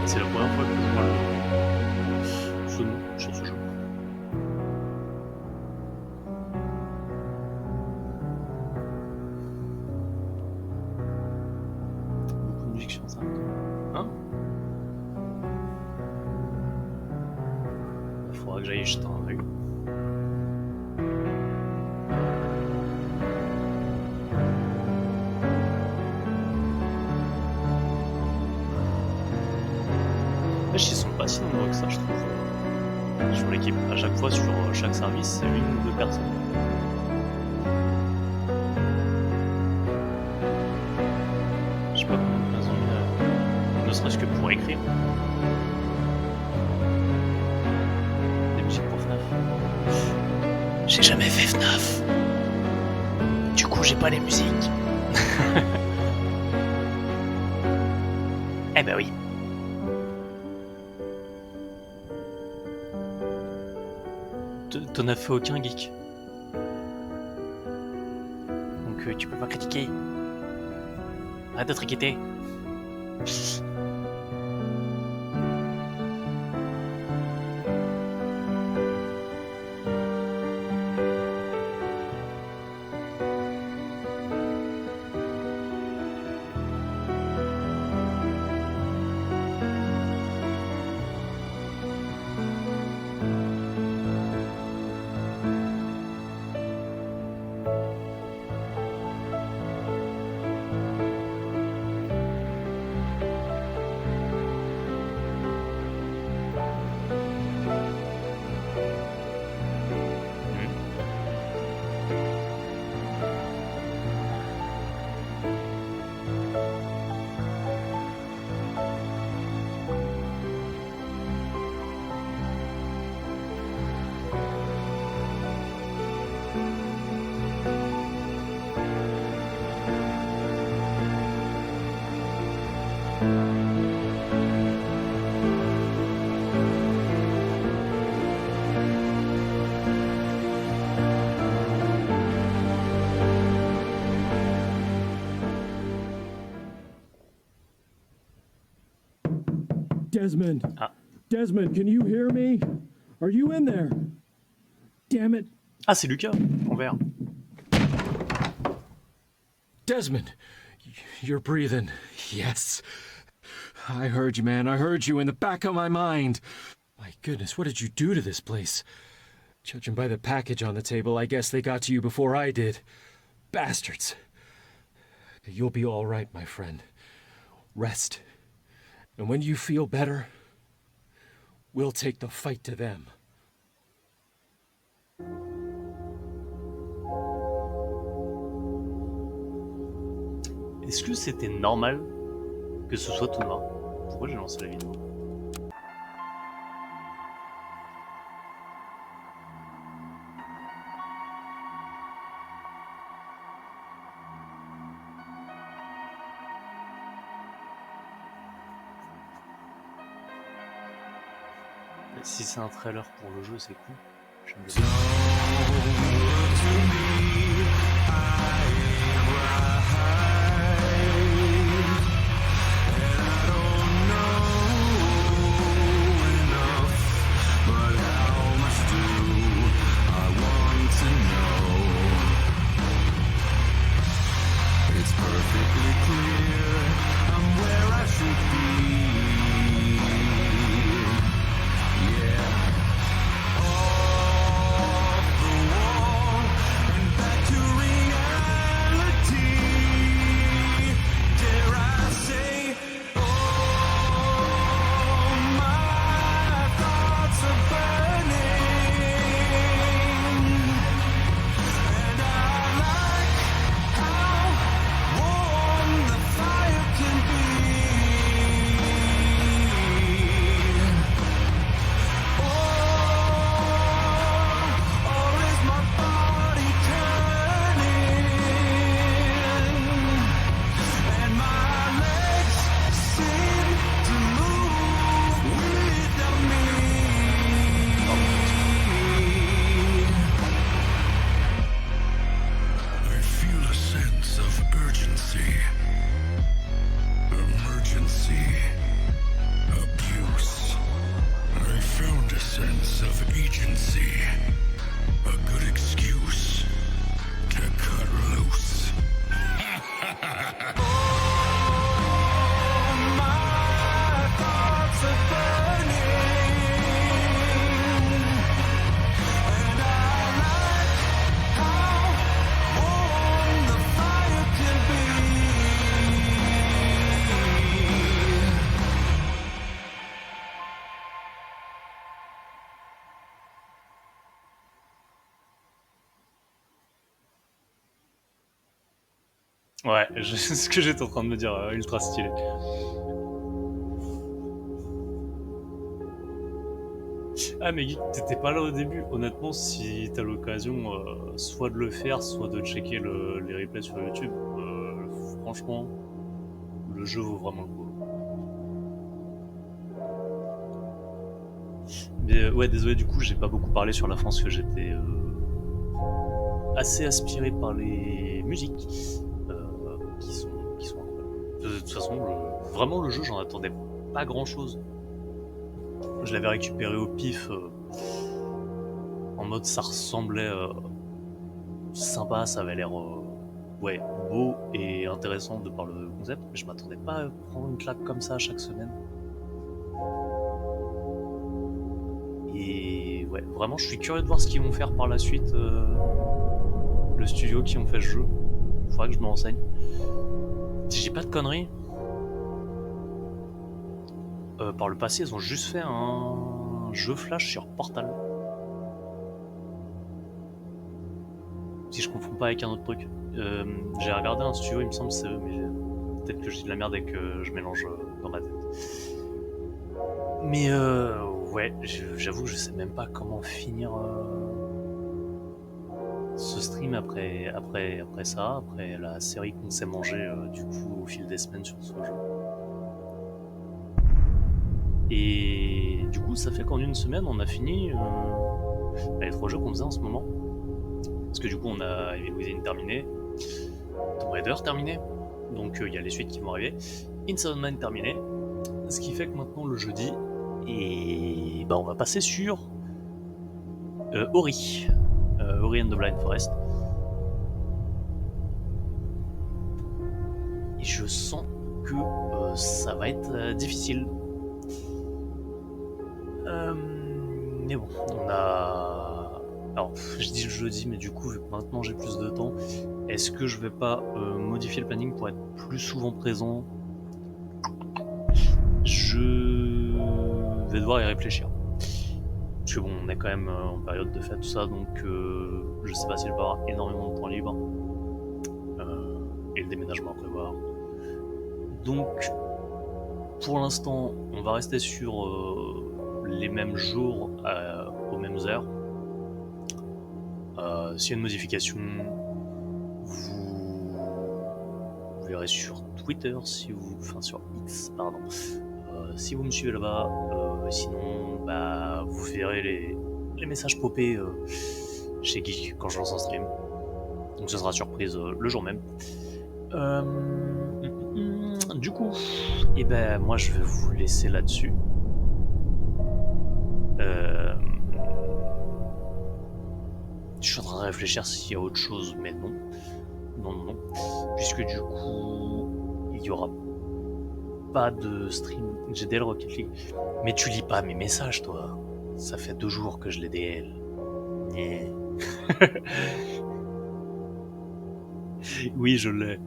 C'est la première fois que je vois ce nom sur ce jeu. Beaucoup de musique sur ça. Hein? Il faudra que j'aille jeter un œil. Ils sont pas si nombreux que ça, je trouve, sur l'équipe. À chaque fois, sur chaque service, c'est une ou deux personnes. Je sais pas combien de personnes, ne serait-ce que pour écrire. Des musiques pour FNAF. J'ai jamais fait FNAF. Du coup, j'ai pas les musiques. Eh ben oui. T'en as fait aucun, geek. Donc tu peux pas critiquer. Arrête d'être inquiété. Desmond. Ah. Desmond, can you hear me? Are you in there? Damn it. Ah, c'est Lucas, en vert. Desmond, you're breathing. Yes. I heard you, man. I heard you in the back of my mind. My goodness, what did you do to this place? Judging by the package on the table, I guess they got to you before I did. Bastards. You'll be all right, my friend. Rest. And when you feel better, we'll take the fight to them. Est-ce que c'était normal que ce soit tout noir? Pourquoi j'ai lancé la vidéo? Si c'est un trailer pour le jeu, c'est cool. J'aime bien. And Ouais, c'est ce que j'étais en train de me dire, ultra stylé. Ah mais Geek, t'étais pas là au début. Honnêtement, si t'as l'occasion, soit de le faire, soit de checker les replays sur YouTube, franchement, le jeu vaut vraiment le coup. Mais ouais, désolé, du coup, j'ai pas beaucoup parlé sur la fin parce que j'étais assez aspiré par les musiques qui sont incroyables. De toute façon, vraiment le jeu, j'en attendais pas grand chose. Je l'avais récupéré au pif en mode ça ressemblait sympa, ça avait l'air ouais, beau et intéressant de par le concept, mais je m'attendais pas à prendre une claque comme ça chaque semaine. Et ouais, vraiment je suis curieux de voir ce qu'ils vont faire par la suite, le studio qui ont fait ce jeu. Faudra que je me renseigne. Si j'ai pas de conneries, par le passé ils ont juste fait un jeu Flash sur Portal. Si je confonds pas avec un autre truc. J'ai regardé un studio, il me semble c'est eux, mais peut-être que je dis de la merde et que je mélange dans ma tête. Mais ouais, j'avoue que je sais même pas comment finir ce stream après ça, après la série qu'on s'est mangé du coup au fil des semaines sur ce jeu. Et du coup, ça fait qu'en une semaine, on a fini les 3 jeux qu'on faisait en ce moment. Parce que du coup, on a Evil Within terminé, Tomb Raider terminé, donc il y a les suites qui vont arriver, Inside Mind terminé, ce qui fait que maintenant le jeudi, et bah on va passer sur Ori and the Blind Forest. Et je sens que ça va être difficile. Mais bon, on a... Alors, je dis le jeudi, mais du coup, vu que maintenant j'ai plus de temps, est-ce que je vais pas modifier le planning pour être plus souvent présent? Je vais devoir y réfléchir. Parce que bon, on est quand même en période de fête, tout ça, donc je sais pas si je vais avoir énormément de temps libre. Et le déménagement à prévoir. Donc, pour l'instant, on va rester sur les mêmes jours aux mêmes heures. S'il y a une modification, vous verrez sur Twitter, enfin sur X, pardon, si vous me suivez là-bas. Sinon, bah, vous verrez les messages popés chez Geek quand je lance un stream. Donc ce sera surprise le jour même. Du coup, et ben moi je vais vous laisser là-dessus. Je suis en train de réfléchir s'il y a autre chose, mais non. Non. Puisque du coup, il y aura pas de stream GDL Rocket League. Mais tu lis pas mes messages, toi. Ça fait 2 jours que je les DL. Yeah. Oui, je l'ai.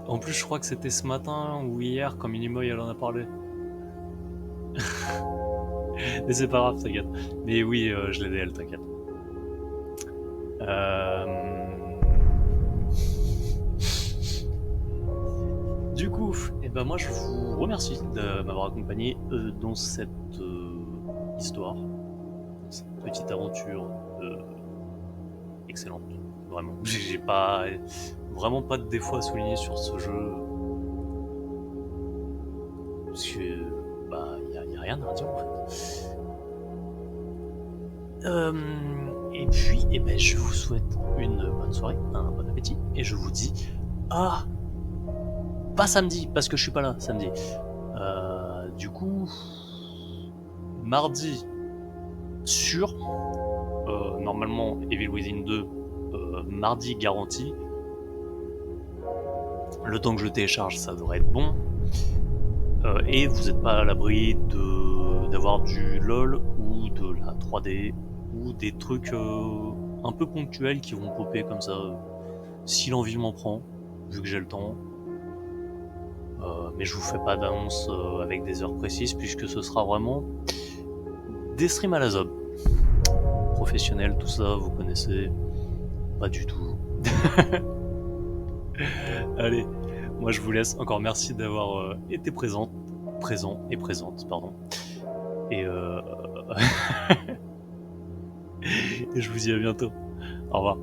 En plus, je crois que c'était ce matin ou hier, quand Minimoy elle en a parlé. Mais c'est pas grave, t'inquiète. Mais oui, je l'ai DL, t'inquiète. Du coup, et ben moi je vous remercie de m'avoir accompagné dans cette histoire, cette petite aventure excellente. Vraiment, j'ai pas vraiment pas de défaut à souligner sur ce jeu, parce que bah y a rien à dire en fait. Et puis, eh ben, je vous souhaite une bonne soirée, un bon appétit, et je vous dis pas samedi, parce que je suis pas là samedi. Du coup, mardi sûr, normalement Evil Within 2, mardi garanti. Le temps que je télécharge, ça devrait être bon. Et vous n'êtes pas à l'abri d'avoir du LOL ou de la 3D ou des trucs un peu ponctuels qui vont popper comme ça si l'envie m'en prend, vu que j'ai le temps. Mais je vous fais pas d'annonce avec des heures précises, puisque ce sera vraiment des streams à la zob. Professionnel, tout ça, vous connaissez. Pas du tout. Allez, moi je vous laisse. Encore merci d'avoir été présent et présente, pardon. Et, et je vous dis à bientôt. Au revoir.